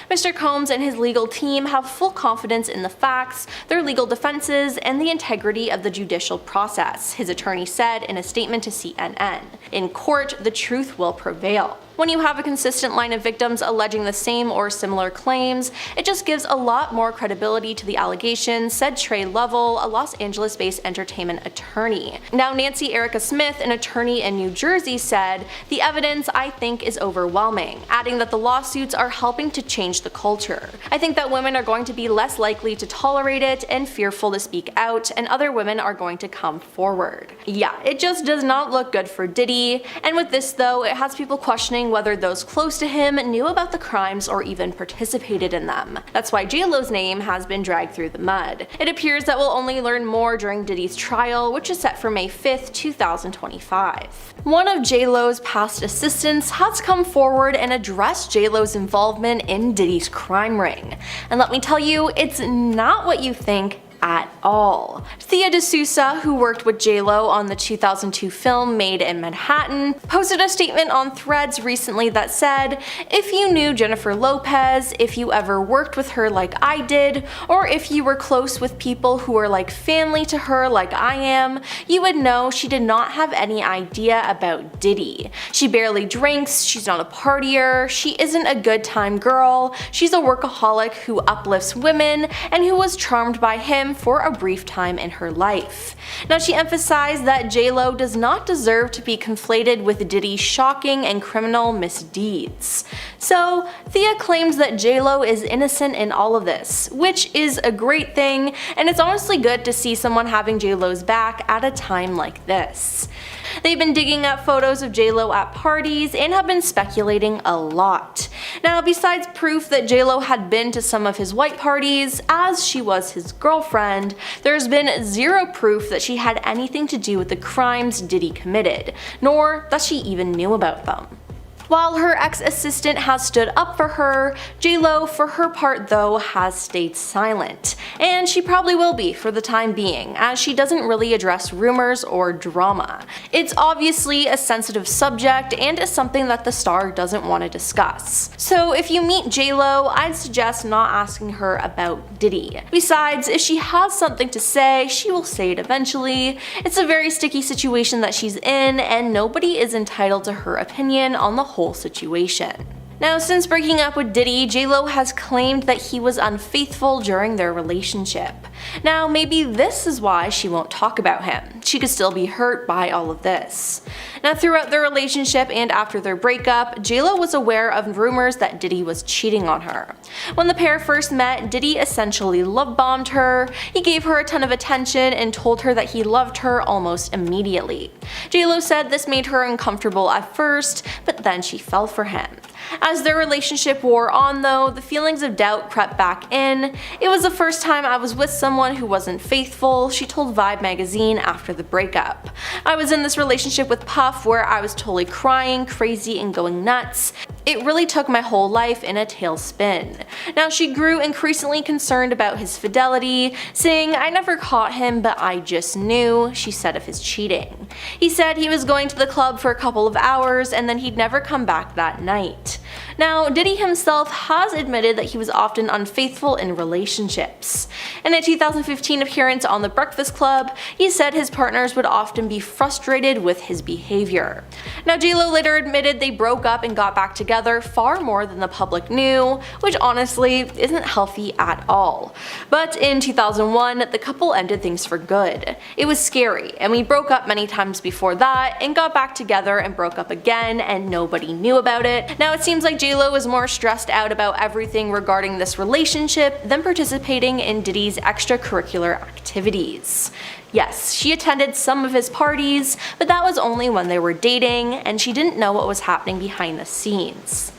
Mr. Combs and his legal team have full confidence in the facts, their legal defenses, and the integrity of the judicial process, his attorney said in a statement to CNN. In court, the truth will prevail. When you have a consistent line of victims alleging the same or similar claims, it just gives a lot more credibility to the allegations, said Trey Lovell, a Los Angeles-based entertainment attorney. Now, Nancy Erica Smith, an attorney in New Jersey, said, "The evidence, I think, is overwhelming," adding that the lawsuits are helping to change the culture. "I think that women are going to be less likely to tolerate it and fearful to speak out, and other women are going to come forward." Yeah, it just does not look good for Diddy, and with this though, it has people questioning whether those close to him knew about the crimes or even participated in them. That's why J.Lo's name has been dragged through the mud. It appears that we'll only learn more during Diddy's trial, which is set for May 5th, 2025. One of J.Lo's past assistants has come forward and addressed J.Lo's involvement in Diddy's crime ring. And let me tell you, it's not what you think at all. Thea D'Souza, who worked with J.Lo on the 2002 film Made in Manhattan, posted a statement on Threads recently that said, "If you knew Jennifer Lopez, if you ever worked with her like I did, or if you were close with people who are like family to her like I am, you would know she did not have any idea about Diddy. She barely drinks, she's not a partier, she isn't a good time girl, she's a workaholic who uplifts women and who was charmed by him him for a brief time in her life. Now, she emphasized that J.Lo does not deserve to be conflated with Diddy's shocking and criminal misdeeds. So, Thea claims that J.Lo is innocent in all of this, which is a great thing, and it's honestly good to see someone having J.Lo's back at a time like this. They've been digging up photos of J.Lo at parties and have been speculating a lot. Now, besides proof that J.Lo had been to some of his white parties, as she was his girlfriend, there's been zero proof that she had anything to do with the crimes Diddy committed, nor that she even knew about them. While her ex-assistant has stood up for her, J.Lo, for her part though, has stayed silent. And she probably will be for the time being, as she doesn't really address rumors or drama. It's obviously a sensitive subject and is something that the star doesn't want to discuss. So if you meet J.Lo, I'd suggest not asking her about Diddy. Besides, if she has something to say, she will say it eventually. It's a very sticky situation that she's in, and nobody is entitled to her opinion on the whole situation. Now, since breaking up with Diddy, J.Lo has claimed that he was unfaithful during their relationship. Now, maybe this is why she won't talk about him. She could still be hurt by all of this. Now, throughout their relationship and after their breakup, J.Lo was aware of rumors that Diddy was cheating on her. When the pair first met, Diddy essentially love-bombed her. He gave her a ton of attention and told her that he loved her almost immediately. J.Lo said this made her uncomfortable at first, but then she fell for him. As their relationship wore on though, the feelings of doubt crept back in. It was the first time I was with someone who wasn't faithful, she told Vibe magazine after the breakup. I was in this relationship with Puff where I was totally crying, crazy, and going nuts. It really took my whole life in a tailspin. Now, she grew increasingly concerned about his fidelity, saying, "I never caught him, but I just knew," she said of his cheating. He said he was going to the club for a couple of hours and then he'd never come back that night. Now, Diddy himself has admitted that he was often unfaithful in relationships. In a 2015 appearance on The Breakfast Club, he said his partners would often be frustrated with his behavior. Now, J.Lo later admitted they broke up and got back together far more than the public knew, which honestly isn't healthy at all. But in 2001, the couple ended things for good. It was scary, and we broke up many times before that and got back together and broke up again, and nobody knew about it. Now, it seems like J.Lo is more stressed out about everything regarding this relationship than participating in Diddy's extracurricular activities. Yes, she attended some of his parties, but that was only when they were dating, and she didn't know what was happening behind the scenes.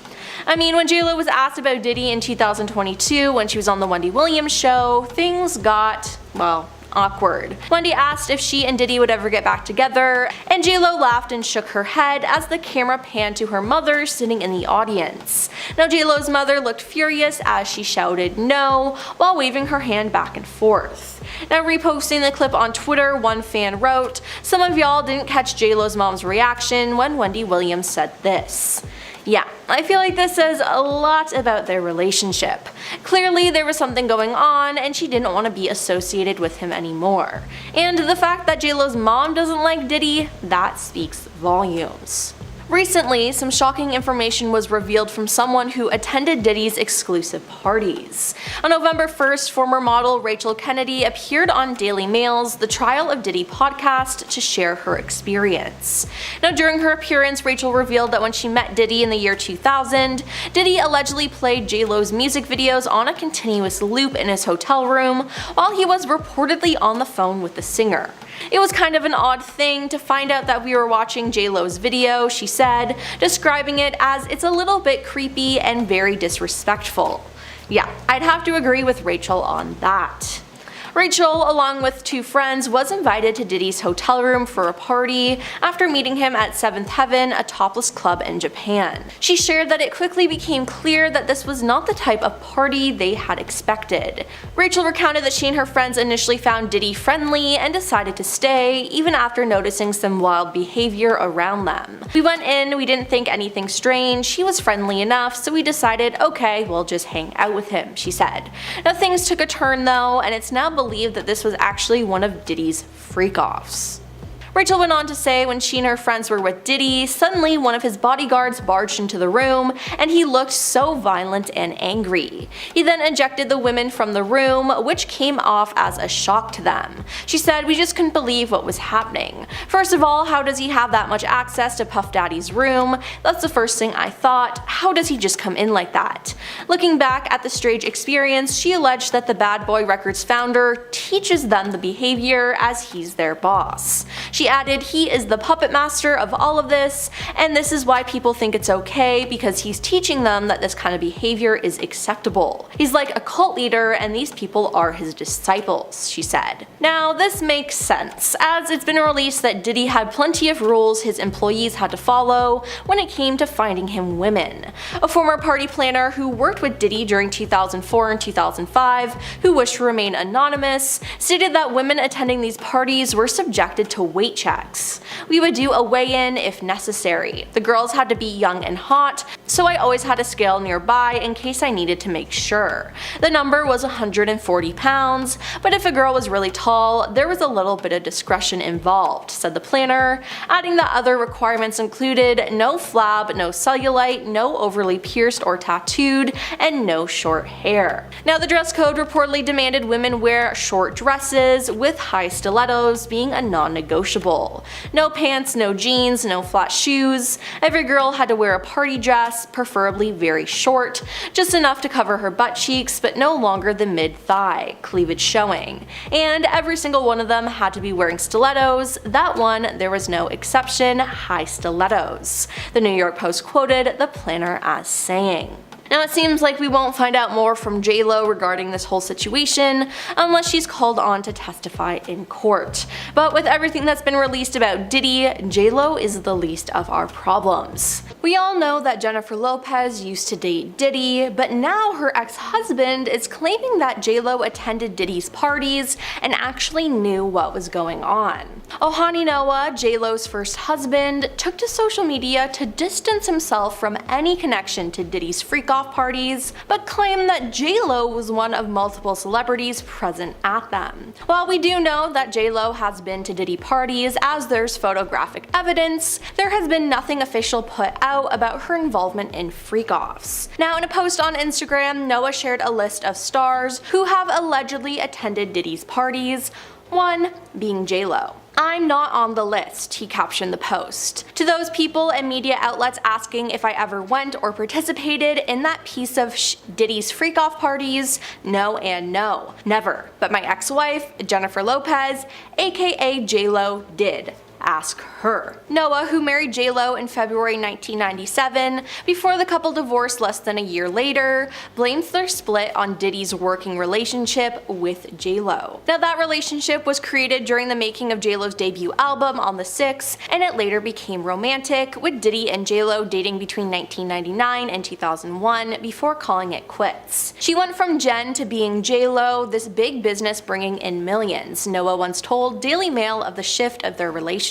I mean, when J.Lo was asked about Diddy in 2022 when she was on the Wendy Williams show, things got, well, awkward. Wendy asked if she and Diddy would ever get back together, and J.Lo laughed and shook her head as the camera panned to her mother sitting in the audience. Now, J.Lo's mother looked furious as she shouted no while waving her hand back and forth. Now, reposting the clip on Twitter, one fan wrote, "Some of y'all didn't catch J.Lo's mom's reaction when Wendy Williams said this." Yeah, I feel like this says a lot about their relationship. Clearly there was something going on and she didn't want to be associated with him anymore. And the fact that J.Lo's mom doesn't like Diddy, that speaks volumes. Recently, some shocking information was revealed from someone who attended Diddy's exclusive parties. On November 1st, former model Rachel Kennedy appeared on Daily Mail's The Trial of Diddy podcast to share her experience. Now, during her appearance, Rachel revealed that when she met Diddy in the year 2000, Diddy allegedly played J.Lo's music videos on a continuous loop in his hotel room while he was reportedly on the phone with the singer. It was kind of an odd thing to find out that we were watching J.Lo's video, she said, describing it as it's a little bit creepy and very disrespectful. Yeah, I'd have to agree with Rachel on that. Rachel, along with two friends, was invited to Diddy's hotel room for a party after meeting him at Seventh Heaven, a topless club in Japan. She shared that it quickly became clear that this was not the type of party they had expected. Rachel recounted that she and her friends initially found Diddy friendly and decided to stay, even after noticing some wild behavior around them. "We went in, we didn't think anything strange, he was friendly enough, so we decided, okay, we'll just hang out with him," she said. Now, things took a turn though, and it's now believed that this was actually one of Diddy's freak-offs. Rachel went on to say when she and her friends were with Diddy, suddenly one of his bodyguards barged into the room and he looked so violent and angry. He then ejected the women from the room, which came off as a shock to them. She said, "We just couldn't believe what was happening. First of all, how does he have that much access to Puff Daddy's room? That's the first thing I thought. How does he just come in like that?" Looking back at the strange experience, she alleged that the Bad Boy Records founder teaches them the behavior as he's their boss. She added, "He is the puppet master of all of this, and this is why people think it's okay, because he's teaching them that this kind of behavior is acceptable. He's like a cult leader and these people are his disciples," she said. Now this makes sense, as it's been released that Diddy had plenty of rules his employees had to follow when it came to finding him women. A former party planner who worked with Diddy during 2004 and 2005, who wished to remain anonymous, stated that women attending these parties were subjected to weight checks. "We would do a weigh-in if necessary. The girls had to be young and hot, so I always had a scale nearby in case I needed to make sure. The number was 140 pounds, but if a girl was really tall, there was a little bit of discretion involved," said the planner, adding that other requirements included no flab, no cellulite, no overly pierced or tattooed, and no short hair. Now the dress code reportedly demanded women wear short dresses, with high stilettos being a non-negotiable. No pants, no jeans, no flat shoes. Every girl had to wear a party dress, preferably very short, just enough to cover her butt cheeks but no longer than mid-thigh, cleavage showing. And every single one of them had to be wearing stilettos. That one, there was no exception, high stilettos. The New York Post quoted the planner as saying. Now it seems like we won't find out more from J.Lo regarding this whole situation unless she's called on to testify in court. But with everything that's been released about Diddy, J.Lo is the least of our problems. We all know that Jennifer Lopez used to date Diddy, but now her ex-husband is claiming that J.Lo attended Diddy's parties and actually knew what was going on. Ohani Noah, J.Lo's first husband, took to social media to distance himself from any connection to Diddy's freak-off parties, but claimed that J.Lo was one of multiple celebrities present at them. While we do know that J.Lo has been to Diddy parties, as there's photographic evidence, there has been nothing official put out about her involvement in freak-offs. Now in a post on Instagram, Noah shared a list of stars who have allegedly attended Diddy's parties, one being J.Lo. "I'm not on the list," he captioned the post. To those people and media outlets asking if I ever went or participated in that piece of Diddy's freak-off parties, no and no. Never. But my ex-wife, Jennifer Lopez, aka J.Lo, did. Ask her. Noah, who married J.Lo in February 1997, before the couple divorced less than a year later, blames their split on Diddy's working relationship with J.Lo. Now that relationship was created during the making of J.Lo's debut album On the Six, and it later became romantic, with Diddy and J.Lo dating between 1999 and 2001 before calling it quits. She went from Jen to being J.Lo, this big business bringing in millions, Noah once told Daily Mail of the shift of their relationship.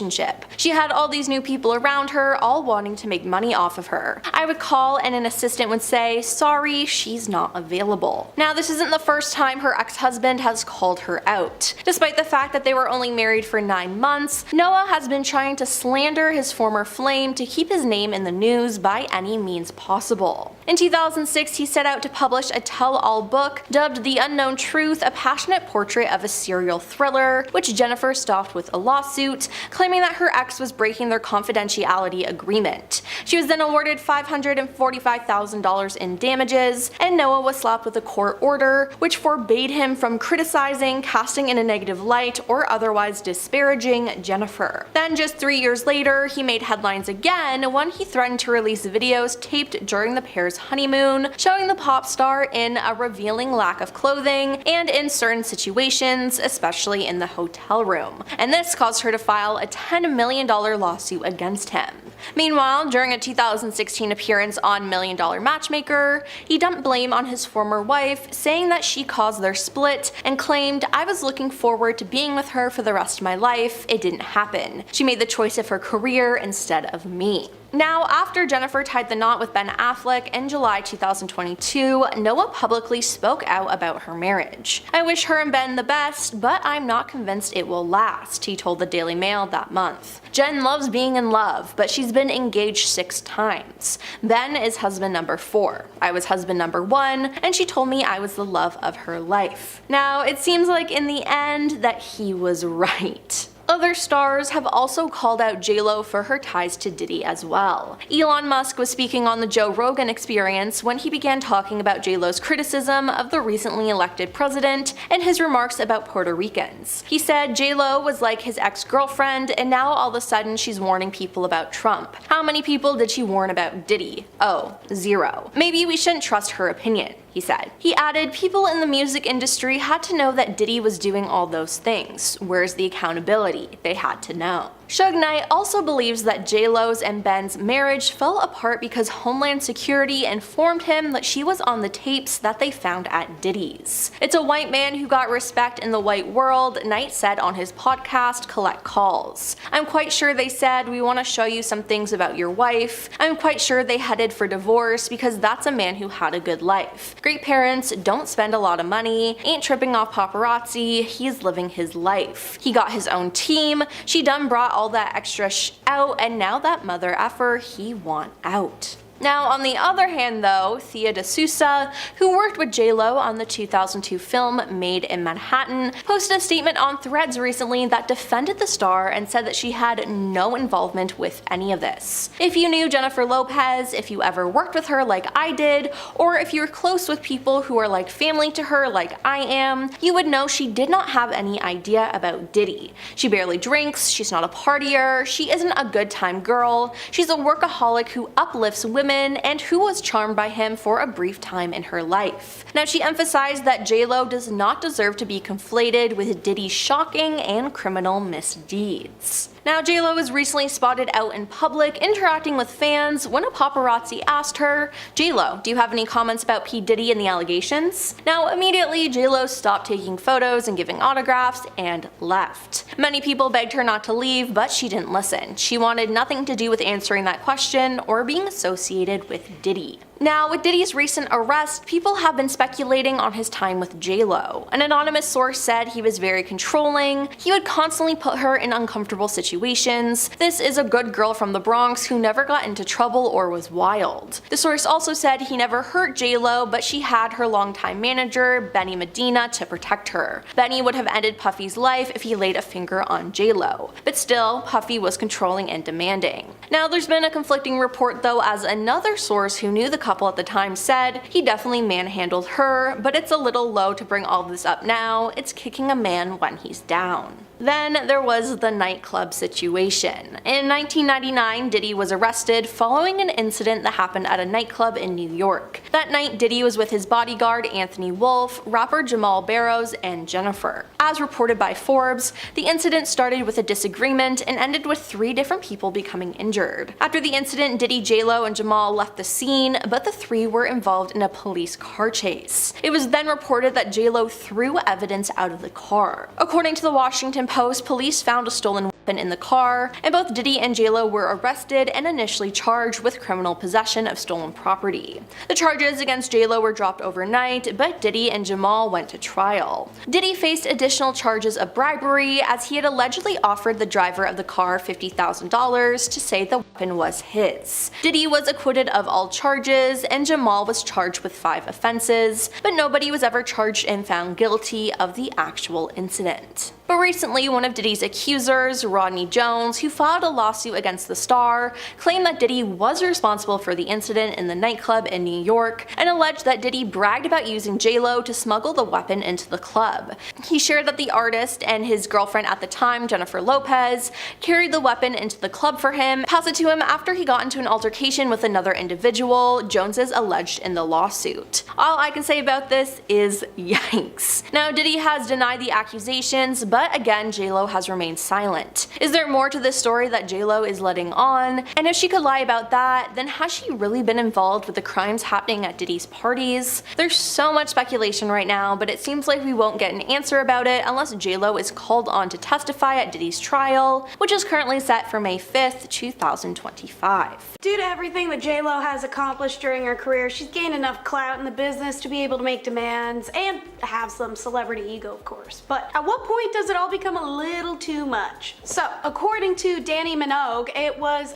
She had all these new people around her, all wanting to make money off of her. I would call and an assistant would say, "Sorry, she's not available." Now this isn't the first time her ex-husband has called her out. Despite the fact that they were only married for 9 months, Noah has been trying to slander his former flame to keep his name in the news by any means possible. In 2006, he set out to publish a tell-all book dubbed The Unknown Truth, a passionate portrait of a serial thriller, which Jennifer stopped with a lawsuit, claiming that her ex was breaking their confidentiality agreement. She was then awarded $545,000 in damages, and Noah was slapped with a court order, which forbade him from criticizing, casting in a negative light, or otherwise disparaging Jennifer. Then just 3 years later, he made headlines again when he threatened to release videos taped during the pair's honeymoon, showing the pop star in a revealing lack of clothing and in certain situations, especially in the hotel room. And this caused her to file a $10 million lawsuit against him. Meanwhile, during a 2016 appearance on Million Dollar Matchmaker, he dumped blame on his former wife, saying that she caused their split, and claimed, "I was looking forward to being with her for the rest of my life. It didn't happen. She made the choice of her career instead of me." Now, after Jennifer tied the knot with Ben Affleck in July 2022, Noah publicly spoke out about her marriage. "I wish her and Ben the best, but I'm not convinced it will last," he told the Daily Mail that month. "Jen loves being in love, but she's been engaged 6 times. Ben is husband number 4. I was husband number 1, and she told me I was the love of her life." Now, it seems like in the end that he was right. Other stars have also called out J.Lo for her ties to Diddy as well. Elon Musk was speaking on the Joe Rogan Experience when he began talking about J.Lo's criticism of the recently elected president and his remarks about Puerto Ricans. He said J.Lo was like his ex-girlfriend, and now all of a sudden she's warning people about Trump. How many people did she warn about Diddy? Oh, 0. Maybe we shouldn't trust her opinion, he said. He added, "People in the music industry had to know that Diddy was doing all those things. Where's the accountability? They had to know." Suge Knight also believes that J.Lo's and Ben's marriage fell apart because Homeland Security informed him that she was on the tapes that they found at Diddy's. "It's a white man who got respect in the white world," Knight said on his podcast Collect Calls. "I'm quite sure they said, we want to show you some things about your wife. I'm quite sure they headed for divorce because that's a man who had a good life. Great parents, don't spend a lot of money, ain't tripping off paparazzi, he's living his life. He got his own team, she done brought all that extra out, and now that mother effer he want out." Now, on the other hand though, Thea DeSouza, who worked with J.Lo on the 2002 film Made in Manhattan, posted a statement on Threads recently that defended the star and said that she had no involvement with any of this. "If you knew Jennifer Lopez, if you ever worked with her like I did, or if you're close with people who are like family to her like I am, you would know she did not have any idea about Diddy. She barely drinks, she's not a partier, she isn't a good time girl, she's a workaholic who uplifts women and who was charmed by him for a brief time in her life." Now, she emphasized that J.Lo does not deserve to be conflated with Diddy's shocking and criminal misdeeds. Now, J.Lo was recently spotted out in public interacting with fans when a paparazzi asked her, "J.Lo, do you have any comments about P. Diddy and the allegations?" Now, immediately J.Lo stopped taking photos and giving autographs and left. Many people begged her not to leave, but she didn't listen. She wanted nothing to do with answering that question or being associated with Diddy. Now, with Diddy's recent arrest, people have been speculating on his time with J.Lo. An anonymous source said he was very controlling, he would constantly put her in uncomfortable situations. "This is a good girl from the Bronx who never got into trouble or was wild." The source also said he never hurt J.Lo, but she had her longtime manager, Benny Medina, to protect her. Benny would have ended Puffy's life if he laid a finger on J.Lo. But still, Puffy was controlling and demanding. Now, there's been a conflicting report though, as another source who knew the couple at the time said he definitely manhandled her, but it's a little low to bring all this up now. It's kicking a man when he's down. Then there was the nightclub situation. In 1999, Diddy was arrested following an incident that happened at a nightclub in New York. That night, Diddy was with his bodyguard Anthony Wolf, rapper Jamal Barrows, and Jennifer. As reported by Forbes, the incident started with a disagreement and ended with 3 different people becoming injured. After the incident, Diddy, J.Lo, and Jamal left the scene, but the 3 were involved in a police car chase. It was then reported that J.Lo threw evidence out of the car. According to the Washington Post, police found a stolen weapon in the car, and both Diddy and J.Lo were arrested and initially charged with criminal possession of stolen property. The charges against J.Lo were dropped overnight, but Diddy and Jamal went to trial. Diddy faced additional charges of bribery as he had allegedly offered the driver of the car $50,000 to say the weapon was his. Diddy was acquitted of all charges, and Jamal was charged with 5 offenses, but nobody was ever charged and found guilty of the actual incident. But recently, one of Diddy's accusers, Rodney Jones, who filed a lawsuit against the star, claimed that Diddy was responsible for the incident in the nightclub in New York and alleged that Diddy bragged about using J.Lo to smuggle the weapon into the club. He shared that the artist and his girlfriend at the time, Jennifer Lopez, carried the weapon into the club for him, passed it to him after he got into an altercation with another individual, Jones is alleged in the lawsuit. All I can say about this is yikes. Now, Diddy has denied the accusations, but again, J.Lo has remained silent. Is there more to this story that J.Lo is letting on? And if she could lie about that, then has she really been involved with the crimes happening at Diddy's parties? There's so much speculation right now, but it seems like we won't get an answer about it unless J.Lo is called on to testify at Diddy's trial, which is currently set for May 5th, 2025. Due to everything that J.Lo has accomplished during her career, she's gained enough clout in the business to be able to make demands and have some celebrity ego, of course. But at what point does it all become a little too much? So, according to Dannii Minogue,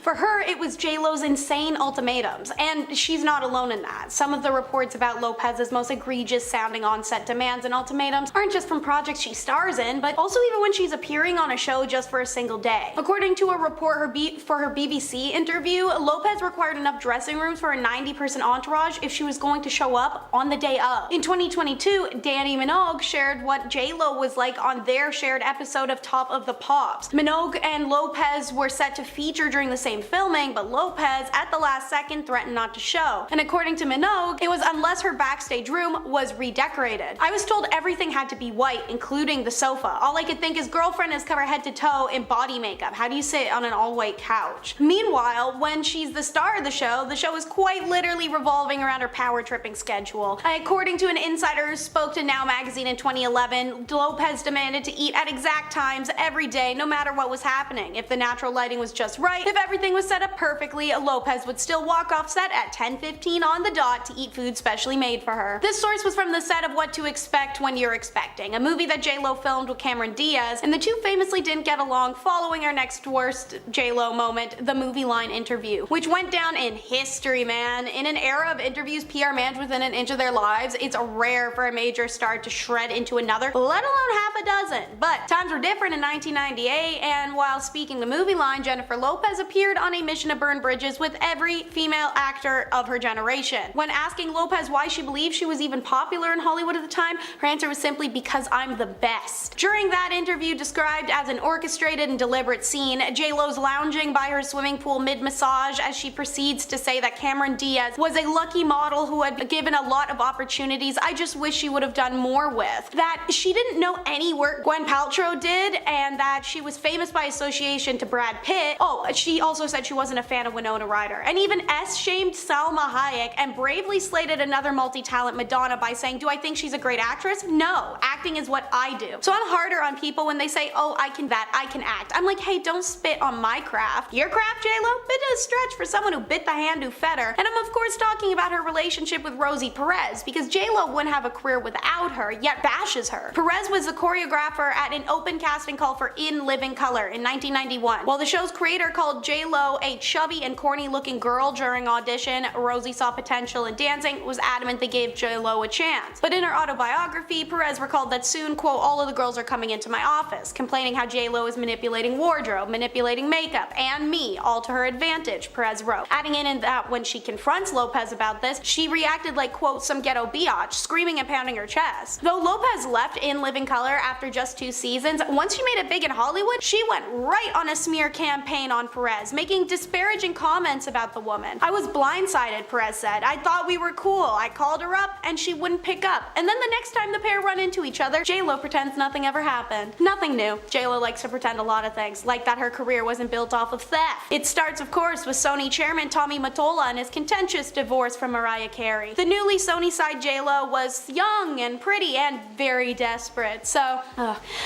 for her, it was J.Lo's insane ultimatums, and she's not alone in that. Some of the reports about Lopez's most egregious sounding on-set demands and ultimatums aren't just from projects she stars in, but also even when she's appearing on a show just for a single day. According to a report for her BBC interview, Lopez required enough dressing rooms for a 90-person entourage if she was going to show up on the day of. In 2022, Dannii Minogue shared what J.Lo was like on their shared episode of Top of the Pops. Minogue and Lopez were set to feature during the same filming, but Lopez, at the last second, threatened not to show. And according to Minogue, it was unless her backstage room was redecorated. I was told everything had to be white, including the sofa. All I could think is girlfriend is covered head to toe in body makeup. How do you sit on an all-white couch? Meanwhile, when she's the star of the show is quite literally revolving around her power-tripping schedule. According to an insider who spoke to Now magazine in 2011, Lopez demanded to eat at exact times every day, no matter what was happening. If the natural lighting was just right, if everything was set up perfectly, Lopez would still walk off set at 10:15 on the dot to eat food specially made for her. This source was from the set of What to Expect When You're Expecting, a movie that J.Lo filmed with Cameron Diaz, and the two famously didn't get along following her next worst J.Lo moment, the movie line interview, which went down in history, man. In an era of interviews PR managed within an inch of their lives, it's rare for a major star to shred into another, let alone half a dozen. But times were different in 1998, and while speaking the movie line, Jennifer Lopez appeared on a mission to burn bridges with every female actor of her generation. When asking Lopez why she believed she was even popular in Hollywood at the time, her answer was simply, because I'm the best. During that interview, described as an orchestrated and deliberate scene, J.Lo's lounging by her swimming pool mid-massage as she proceeds to say that Cameron Diaz was a lucky model who had given a lot of opportunities I just wish she would have done more with. That she didn't know any work Gwen Paltrow did, and that she was famous by association to Brad Pitt. Oh, she also said she wasn't a fan of Winona Ryder, and even S-shamed Salma Hayek and bravely slated another multi-talent Madonna by saying, do I think she's a great actress? No, acting is what I do. So I'm harder on people when they say, oh, I can act. I'm like, hey, don't spit on my craft. Your craft, J.Lo? Bit of a stretch for someone who bit the hand who fed her. And I'm of course talking about her relationship with Rosie Perez, because J.Lo wouldn't have a career without her, yet bashes her. Perez was the choreographer at an open casting call for In Living Color in 1991. While the show's creator called J.Lo a chubby and corny looking girl during audition, Rosie saw potential in dancing, was adamant they gave J.Lo a chance. But in her autobiography, Perez recalled that soon, quote, all of the girls are coming into my office, complaining how J.Lo is manipulating wardrobe, manipulating makeup, and me, all to her advantage, Perez wrote. Adding in that when she confronts Lopez about this, she reacted like, quote, some ghetto biatch, screaming and pounding her chest. Though Lopez left In Living Color after just 2 seasons, once she made it big in Hollywood, she went right on a smear campaign on Perez, making disparaging comments about the woman. I was blindsided, Perez said. I thought we were cool. I called her up and she wouldn't pick up. And then the next time the pair run into each other, J.Lo pretends nothing ever happened. Nothing new. J.Lo likes to pretend a lot of things, like that her career wasn't built off of theft. It starts, of course, with Sony chairman Tommy Mottola and his contentious divorce from Mariah Carey. The newly Sony-side J.Lo was young and pretty and very desperate, so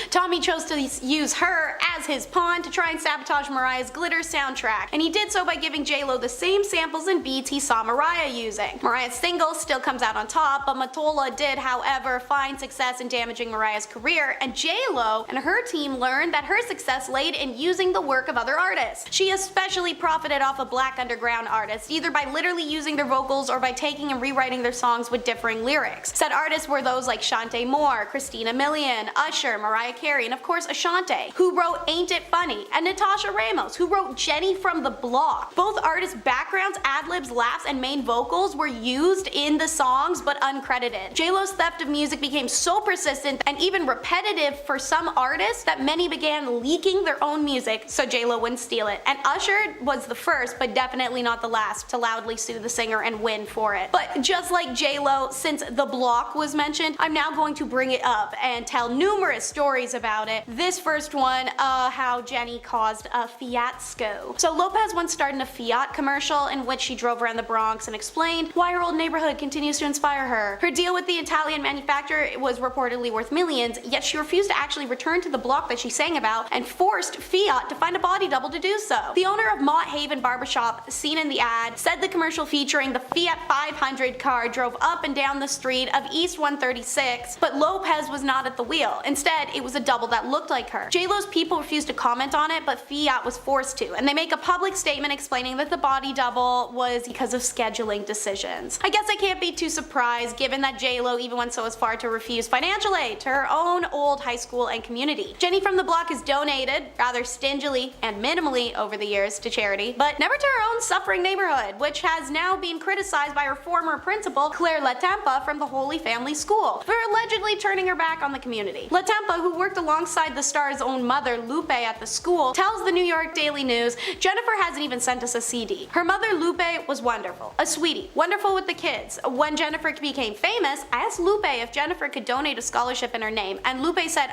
Tommy chose to use her as his pawn to try and sabotage Mariah's Glitter soundtrack, and he did so by giving J.Lo the same samples and beats he saw Mariah using. Mariah's single still comes out on top, but Mottola did, however, find success in damaging Mariah's career, and J.Lo and her team learned that her success laid in using the work of other artists. She especially profited off of Black underground artists, either by literally using their vocals or by taking and rewriting their songs with differing lyrics. Said artists were those like Shantae Moore, Christina Milian, Usher, Mariah Carey, and of course Ashanti, who wrote Ain't It Funny, and Natasha Ramos, who wrote Jenny from the Block. Both artists' backgrounds, ad-libs, laughs, and main vocals were used in the songs but uncredited. J.Lo's theft of music became so persistent and even repetitive for some artists that many began leaking their own music so J.Lo wouldn't steal it. And Usher was the first, but definitely not the last, to loudly sue the singer and win for it. But just like J.Lo, since The Block was mentioned, I'm now going to bring it up and tell numerous stories about it. This first one, how Jenny caused a fiasco. So Lopez once starred in a Fiat commercial in which she drove around the Bronx and explained why her old neighborhood continues to inspire her. Her deal with the Italian manufacturer was reportedly worth millions, yet she refused to actually return to the block that she sang about and forced Fiat to find a body double to do so. The owner of Mott Haven Barbershop, seen in the ad, said the commercial featuring the Fiat 500 car drove up and down the street of East 136, but Lopez was not at the wheel. Instead, it was a double that looked like her. J.Lo's people refused to comment on it, but Fiat was forced to, and they make a public statement explaining that the body double was because of scheduling decisions. I guess I can't be too surprised given that J.Lo even went so as far to refuse financial aid to her own old high school and community. Jenny from the block has donated, rather stingily and minimally over the years, to charity, but never to her own suffering neighborhood, which has now been criticized by her former principal, Claire Latempa from the Holy Family School, for allegedly turning her back on the community. Latempa, who worked alongside the star's own mother, Lupe, at the school, tells the New York Daily News, Jennifer hasn't even sent us a CD. Her mother, Lupe, was wonderful. A sweetie. Wonderful with the kids. When Jennifer became famous, I asked Lupe if Jennifer could donate a scholarship in her name, and Lupe said,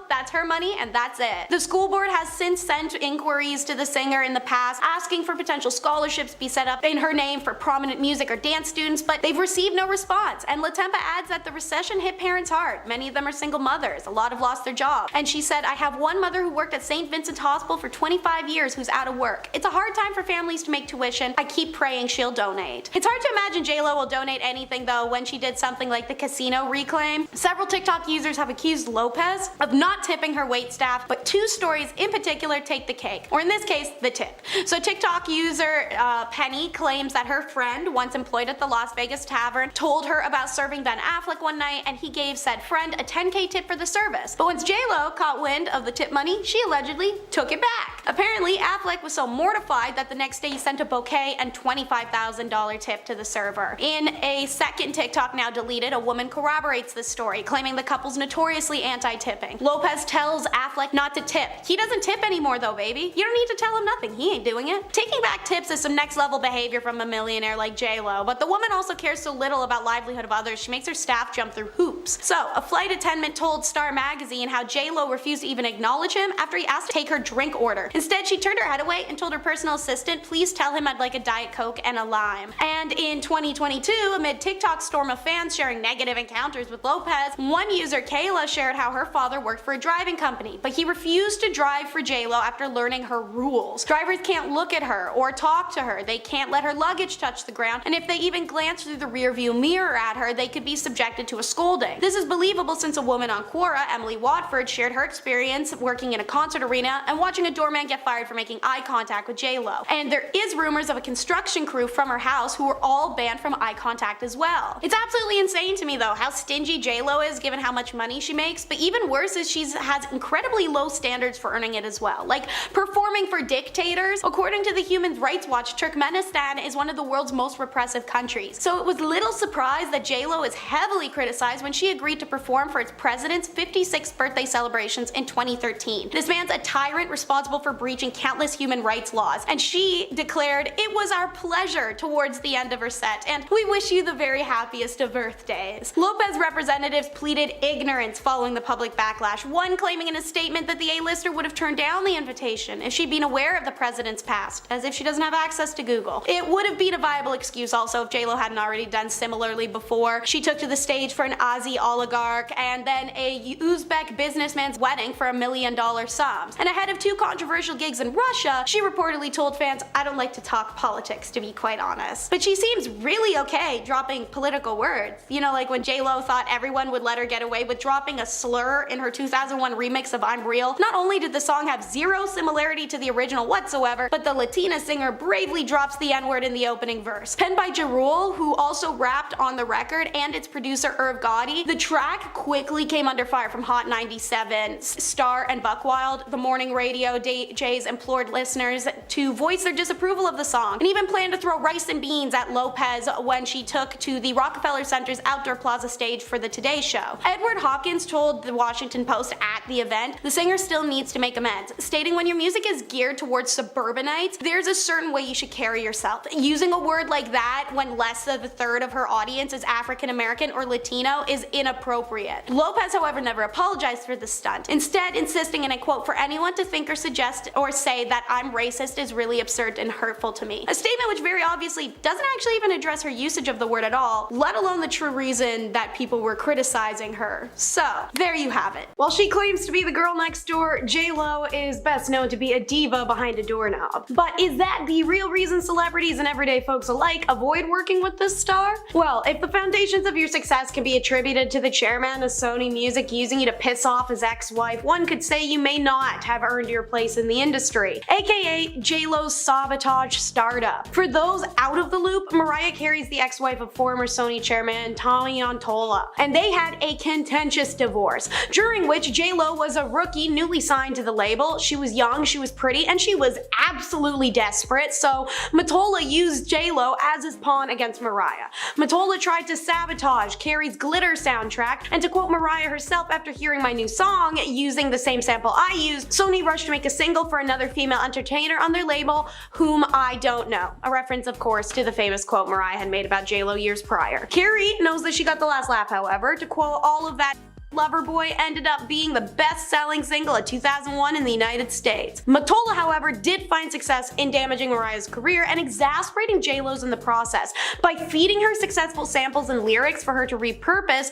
that's her money and that's it. The school board has since sent inquiries to the singer in the past, asking for potential scholarships be set up in her name for prominent music or dance students, but they've received no response. And Latempa adds that the recession hit parents hard. Many of them are single mothers. A lot have lost their job. And she said, I have one mother who worked at St. Vincent's Hospital for 25 years who's out of work. It's a hard time for families to make tuition. I keep praying she'll donate. It's hard to imagine J.Lo will donate anything though when she did something like the casino reclaim. Several TikTok users have accused Lopez of not tipping her waitstaff, but two stories in particular take the cake, or in this case, the tip. So TikTok user Penny claims that her friend, once employed at the Las Vegas Tavern, told her about serving Ben Affleck one night and he gave said friend a $10K tip for the service. But once J.Lo caught wind of the tip money, she allegedly took it back. Apparently, Affleck was so mortified that the next day he sent a bouquet and $25,000 tip to the server. In a second TikTok now deleted, a woman corroborates this story, claiming the couple's notoriously anti-tipping. Lopez tells Affleck not to tip. He doesn't tip anymore though, baby. You don't need to tell him nothing. He ain't doing it. Taking back tips is some next level behavior from a millionaire like J.Lo, but the woman also cares so little about livelihood of others, she makes her staff jump through hoops. So, a flight attendant told Star Magazine how J.Lo refused to even acknowledge him after he asked to take her drink order. Instead, she turned her head away and told her personal assistant, please tell him I'd like a Diet Coke and a lime. And in 2022, amid TikTok's storm of fans sharing negative encounters with Lopez, one user, Kayla, shared how her father worked for a driving company, but he refused to drive for J.Lo after learning her rules. Drivers can't look at her or talk to her, they can't let her luggage touch the ground, and if they even glance through the rearview mirror at her, they could be subjected to a scolding. This is believable since a woman on Quora, Emily Watford, shared her experience working in a concert arena and watching a doorman get fired for making eye contact with J.Lo. And there is rumors of a construction crew from her house who were all banned from eye contact as well. It's absolutely insane to me though how stingy J.Lo is given how much money she makes, but even worse is she has incredibly low standards for earning it as well. Like performing for dictators. According to the Human Rights Watch, Turkmenistan is one of the world's most repressive countries. So it was little surprise that J.Lo is heavily criticized when she agreed to perform for its president's 56th birthday celebrations in 2013. This man's a tyrant responsible for breaching countless human rights laws, and she declared, it was our pleasure towards the end of her set, and we wish you the very happiest of birthdays. Lopez representatives pleaded ignorance following the public backlash, one claiming in a statement that the A-lister would have turned down the invitation if she'd been aware of the president's past, as if she doesn't have access to Google. It would have been a viable excuse also if J.Lo hadn't already done similarly before. She took to the stage for an Aussie oligarch and then a Uzbek businessman's wedding for $1 million sums. And ahead of two controversial gigs in Russia, she reportedly told fans, I don't like to talk politics, to be quite honest. But she seems really okay dropping political words. You know, like when J.Lo thought everyone would let her get away with dropping a slur in her 2001 remix of I'm Real. Not only did the song have zero similarity to the original whatsoever, but the Latina singer bravely drops the N-word in the opening verse. Penned by Ja Rule, who also rapped on the record, and its producer Irv Gotti, the track quickly came under fire from Hot 97. Star and Buckwild, the morning radio DJs implored listeners to voice their disapproval of the song, and even planned to throw rice and beans at Lopez when she took to the Rockefeller Center's outdoor plaza stage for the Today Show. Edward Hopkins told the Washington Post at the event, the singer still needs to make amends, stating when your music is geared towards suburbanites, there's a certain way you should carry yourself. Using a word like that when less than a third of her audience is African American or Latino is inappropriate. Lopez, however, never apologized for the stunt, instead insisting and I quote, "For anyone to think or suggest or say that I'm racist is really absurd and hurtful to me." A statement which very obviously doesn't actually even address her usage of the word at all, let alone the true reason that people were criticizing her. So, there you have it. While she claims to be the girl next door, J.Lo is best known to be a diva behind a doorknob. But is that the real reason celebrities and everyday folks alike avoid working with this star? Well, if the foundations of your success can be attributed to the chairman of Sony Music using you to piss off his ex-wife, one could say you may not have earned your place in the industry, aka J.Lo's sabotage startup. For those out of the loop, Mariah Carey's the ex-wife of former Sony chairman Tommy Antola, and they had a contentious divorce, during which J.Lo was a rookie newly signed to the label. She was young, she was pretty, and she was absolutely desperate, so Mottola used J.Lo as his pawn against Mariah. Mottola tried to sabotage Carey's Glitter soundtrack, and to quote Mariah herself, "After hearing my new song, using the same sample I used, Sony rushed to make a single for another female entertainer on their label, whom I don't know." A reference, of course, to the famous quote Mariah had made about J.Lo years prior. Carey knows that she got the last laugh, however. To quote, "All of that Loverboy ended up being the best-selling single of 2001 in the United States." Mottola, however, did find success in damaging Mariah's career and exasperating J.Lo's in the process. By feeding her successful samples and lyrics for her to repurpose,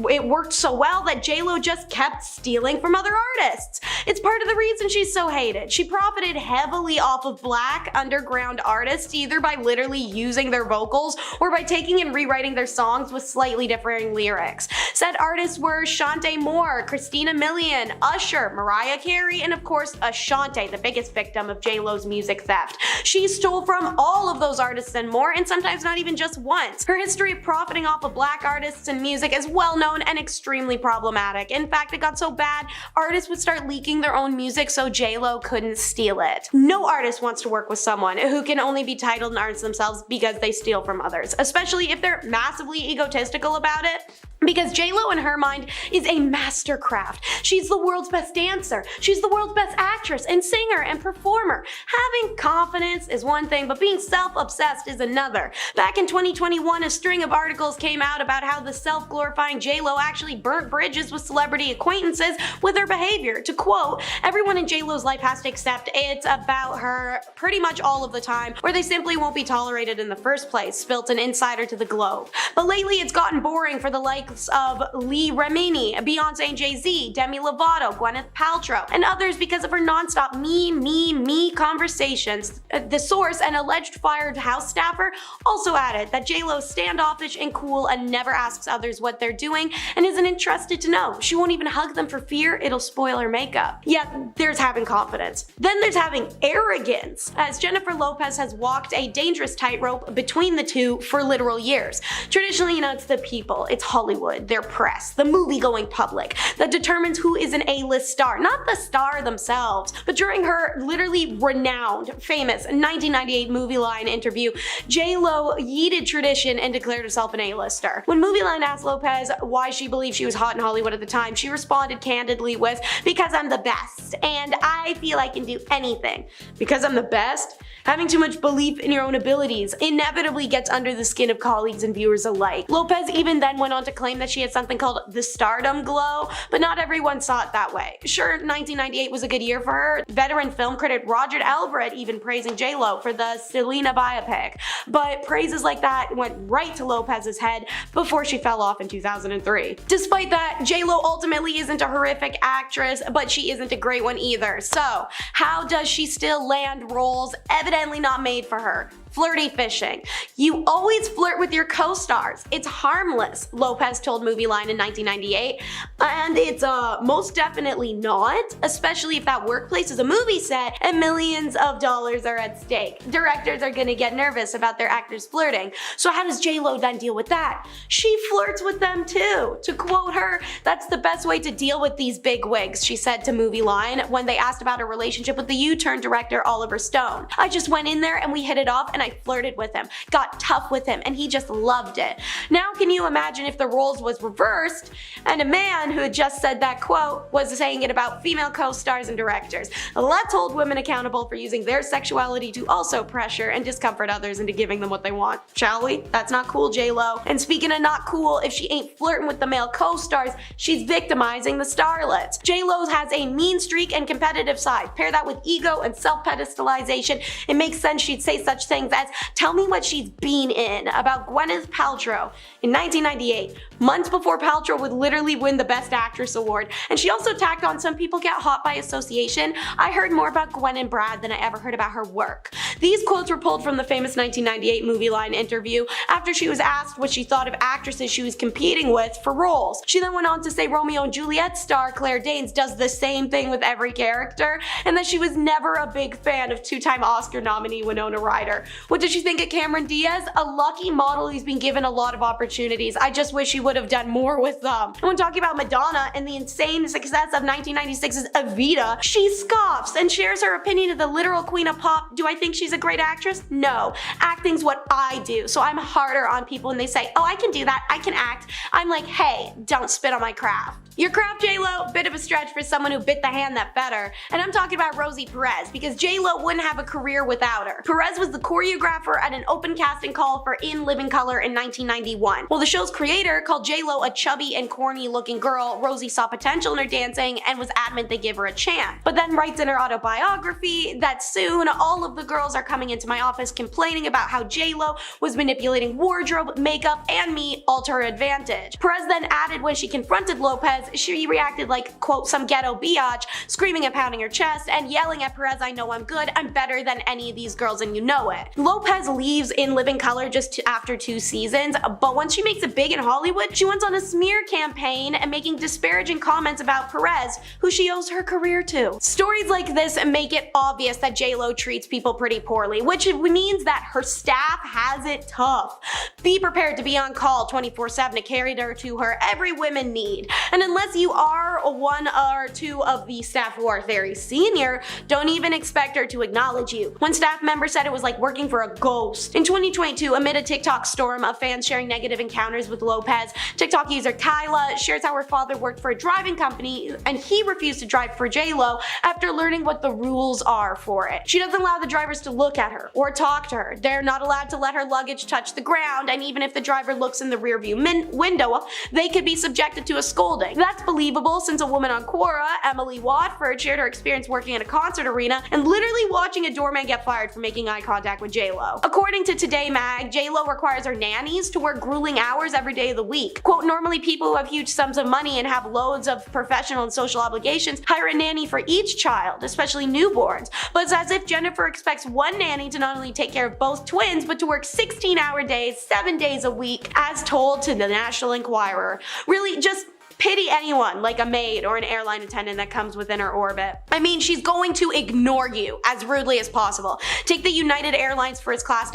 it worked so well that J.Lo just kept stealing from other artists. It's part of the reason she's so hated. She profited heavily off of black underground artists, either by literally using their vocals or by taking and rewriting their songs with slightly differing lyrics. Said artists were Shante Moore, Christina Milian, Usher, Mariah Carey, and of course Ashanti, the biggest victim of J.Lo's music theft. She stole from all of those artists and more, and sometimes not even just once. Her history of profiting off of black artists and music is well known and extremely problematic. In fact, it got so bad, artists would start leaking their own music so J.Lo couldn't steal it. No artist wants to work with someone who can only be titled and artist themselves because they steal from others, especially if they're massively egotistical about it. Because J.Lo in her mind is a mastercraft. She's the world's best dancer. She's the world's best actress and singer and performer. Having confidence is one thing, but being self-obsessed is another. Back in 2021, a string of articles came out about how the self-glorifying J.Lo actually burnt bridges with celebrity acquaintances with her behavior. To quote, "Everyone in J.Lo's life has to accept it's about her pretty much all of the time, or they simply won't be tolerated in the first place," spilt an insider to the Globe. But lately it's gotten boring for the likes of Lee Remini, Beyonce and Jay-Z, Demi Lovato, Gwyneth Paltrow, and others because of her non-stop me conversations. The source, an alleged fired house staffer, also added that J.Lo is standoffish and cool and never asks others what they're doing and isn't interested to know. She won't even hug them for fear it'll spoil her makeup. Yeah, there's having confidence. Then there's having arrogance, as Jennifer Lopez has walked a dangerous tightrope between the two for literal years. Traditionally, it's the people, it's Hollywood, their press, the movie-going public that determines who is an A-list star, not the star themselves. But during her literally renowned, famous 1998 Movie Line interview, J.Lo yeeted tradition and declared herself an A-lister. When Movie Line asked Lopez why she believed she was hot in Hollywood at the time, she responded candidly with, "Because I'm the best, and I feel I can do anything." Because I'm the best? Having too much belief in your own abilities inevitably gets under the skin of colleagues and viewers alike. Lopez even then went on to claim that she had something called the stardom glow, but not everyone saw it that way. Sure, 1998 was a good year for her, veteran film critic Roger Ebert even praising J.Lo for the Selena biopic, but praises like that went right to Lopez's head before she fell off in 2003. Despite that, J.Lo ultimately isn't a horrific actress, but she isn't a great one either. So, how does she still land roles evidently not made for her? Flirty fishing. "You always flirt with your co-stars. It's harmless," Lopez told Movie Line in 1998. And it's most definitely not, especially if that workplace is a movie set and millions of dollars are at stake. Directors are gonna get nervous about their actors flirting. So how does J.Lo then deal with that? She flirts with them too. To quote her, "That's the best way to deal with these big wigs," she said to Movie Line when they asked about her relationship with the U-Turn director Oliver Stone. "I just went in there and we hit it off and I flirted with him, got tough with him, and he just loved it. Now can you imagine if the roles was reversed and a man who had just said that quote was saying it about female co-stars and directors? Let's hold women accountable for using their sexuality to also pressure and discomfort others into giving them what they want, shall we? That's not cool, J.Lo. And speaking of not cool, if she ain't flirting with the male co-stars, she's victimizing the starlets. J.Lo has a mean streak and competitive side. Pair that with ego and self-pedestalization, it makes sense she'd say such things as, "Tell me what she's been in," about Gwyneth Paltrow in 1998, months before Paltrow would literally win the Best Actress award. And she also tacked on "Some people get hot by association. I heard more about Gwen and Brad than I ever heard about her work." These quotes were pulled from the famous 1998 Movie Line interview after she was asked what she thought of actresses she was competing with for roles. She then went on to say Romeo and Juliet star Claire Danes does the same thing with every character, and that she was never a big fan of two-time Oscar nominee Winona Ryder. What did she think of Cameron Diaz? A lucky model who's been given a lot of opportunities. I just wish she would have done more with them. And when talking about Madonna and the insane success of 1996's Evita, she scoffs and shares her opinion of the literal queen of pop. Do I think she's a great actress? No. Acting's what I do, so I'm harder on people when they say, "Oh, I can do that, I can act." I'm like, hey, don't spit on my craft. Your craft, J.Lo, bit of a stretch for someone who bit the hand that fed her. And I'm talking about Rosie Perez, because J.Lo wouldn't have a career without her. Perez was the choreographer at an open casting call for In Living Color in 1991. While the show's creator called J.Lo a chubby and corny looking girl, Rosie saw potential in her dancing and was adamant they give her a chance. But then writes in her autobiography that soon all of the girls are coming into my office complaining about how J.Lo was manipulating wardrobe, makeup, and me all to her advantage. Perez then added when she confronted Lopez, she reacted like, quote, some ghetto biatch, screaming and pounding her chest and yelling at Perez, "I know I'm good, I'm better than any of these girls and you know it." Lopez leaves In Living Color just after 2 seasons, but once she makes it big in Hollywood, she went on a smear campaign and making disparaging comments about Perez, who she owes her career to. Stories like this make it obvious that J.Lo treats people pretty poorly, which means that her staff has it tough. Be prepared to be on call 24/7 to carry her to her every woman need. And unless you are one or two of the staff who are very senior, don't even expect her to acknowledge you. One staff member said it was like working for a ghost. In 2022, amid a TikTok storm of fans sharing negative encounters with Lopez, TikTok user Kyla shares how her father worked for a driving company and he refused to drive for J.Lo after learning what the rules are for it. She doesn't allow the drivers to look at her or talk to her. They're not allowed to let her luggage touch the ground, and even if the driver looks in the rearview window, they could be subjected to a scolding. That's believable since a woman on Quora, Emily Watford, shared her experience working in a concert arena and literally watching a doorman get fired for making eye contact with J.Lo. According to Today Mag, J.Lo requires her nannies to work grueling hours every day of the week. Quote, normally people who have huge sums of money and have loads of professional and social obligations hire a nanny for each child, especially newborns. But it's as if Jennifer expects one nanny to not only take care of both twins, but to work 16-hour days, 7 days a week, as told to the National Enquirer. Really, just pity anyone like a maid or an airline attendant that comes within her orbit. I mean, she's going to ignore you as rudely as possible. Take the United Airlines first class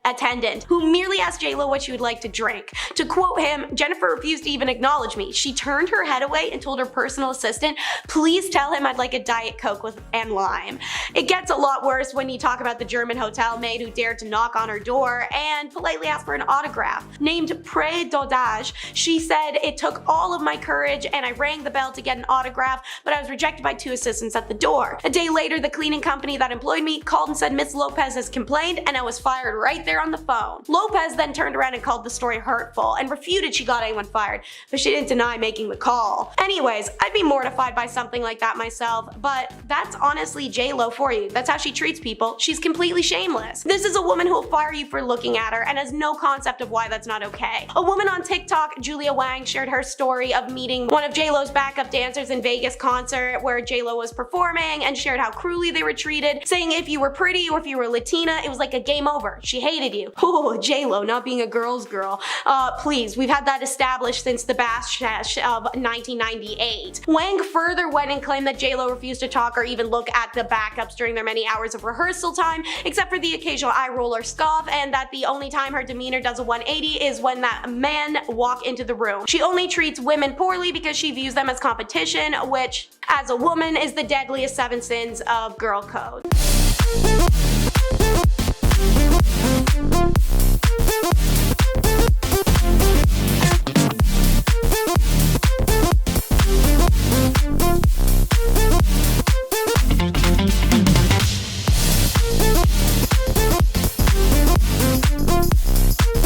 attendant who merely asked J.Lo what she would like to drink. To quote him, "Jennifer refused to even acknowledge me. She turned her head away and told her personal assistant, please tell him I'd like a Diet Coke and lime." It gets a lot worse when you talk about the German hotel maid who dared to knock on her door and politely ask for an autograph. Named Pré Dodage, she said, "It took all of my courage and I rang the bell to get an autograph, but I was rejected by 2 assistants at the door. A day later, the cleaning company that employed me called and said Miss Lopez has complained, and I was fired right there on the phone." Lopez then turned around and called the story hurtful and refuted she got anyone fired, but she didn't deny making the call. Anyways, I'd be mortified by something like that myself, but that's honestly J.Lo for you. That's how she treats people. She's completely shameless. This is a woman who will fire you for looking at her and has no concept of why that's not okay. A woman on TikTok, Julia Wang, shared her story of meeting one of J.Lo's backup dancers in Vegas concert where J.Lo was performing and shared how cruelly they were treated, saying if you were pretty or if you were Latina, it was like a game over. She hated you. Oh, J.Lo not being a girl's girl. Please, we've had that established since the Bash of 1998. Wang further went and claimed that J.Lo refused to talk or even look at the backups during their many hours of rehearsal time, except for the occasional eye roll or scoff, and that the only time her demeanor does a 180 is when that men walk into the room. She only treats women poorly because she views them as competition, which, as a woman, is the deadliest 7 sins of girl code.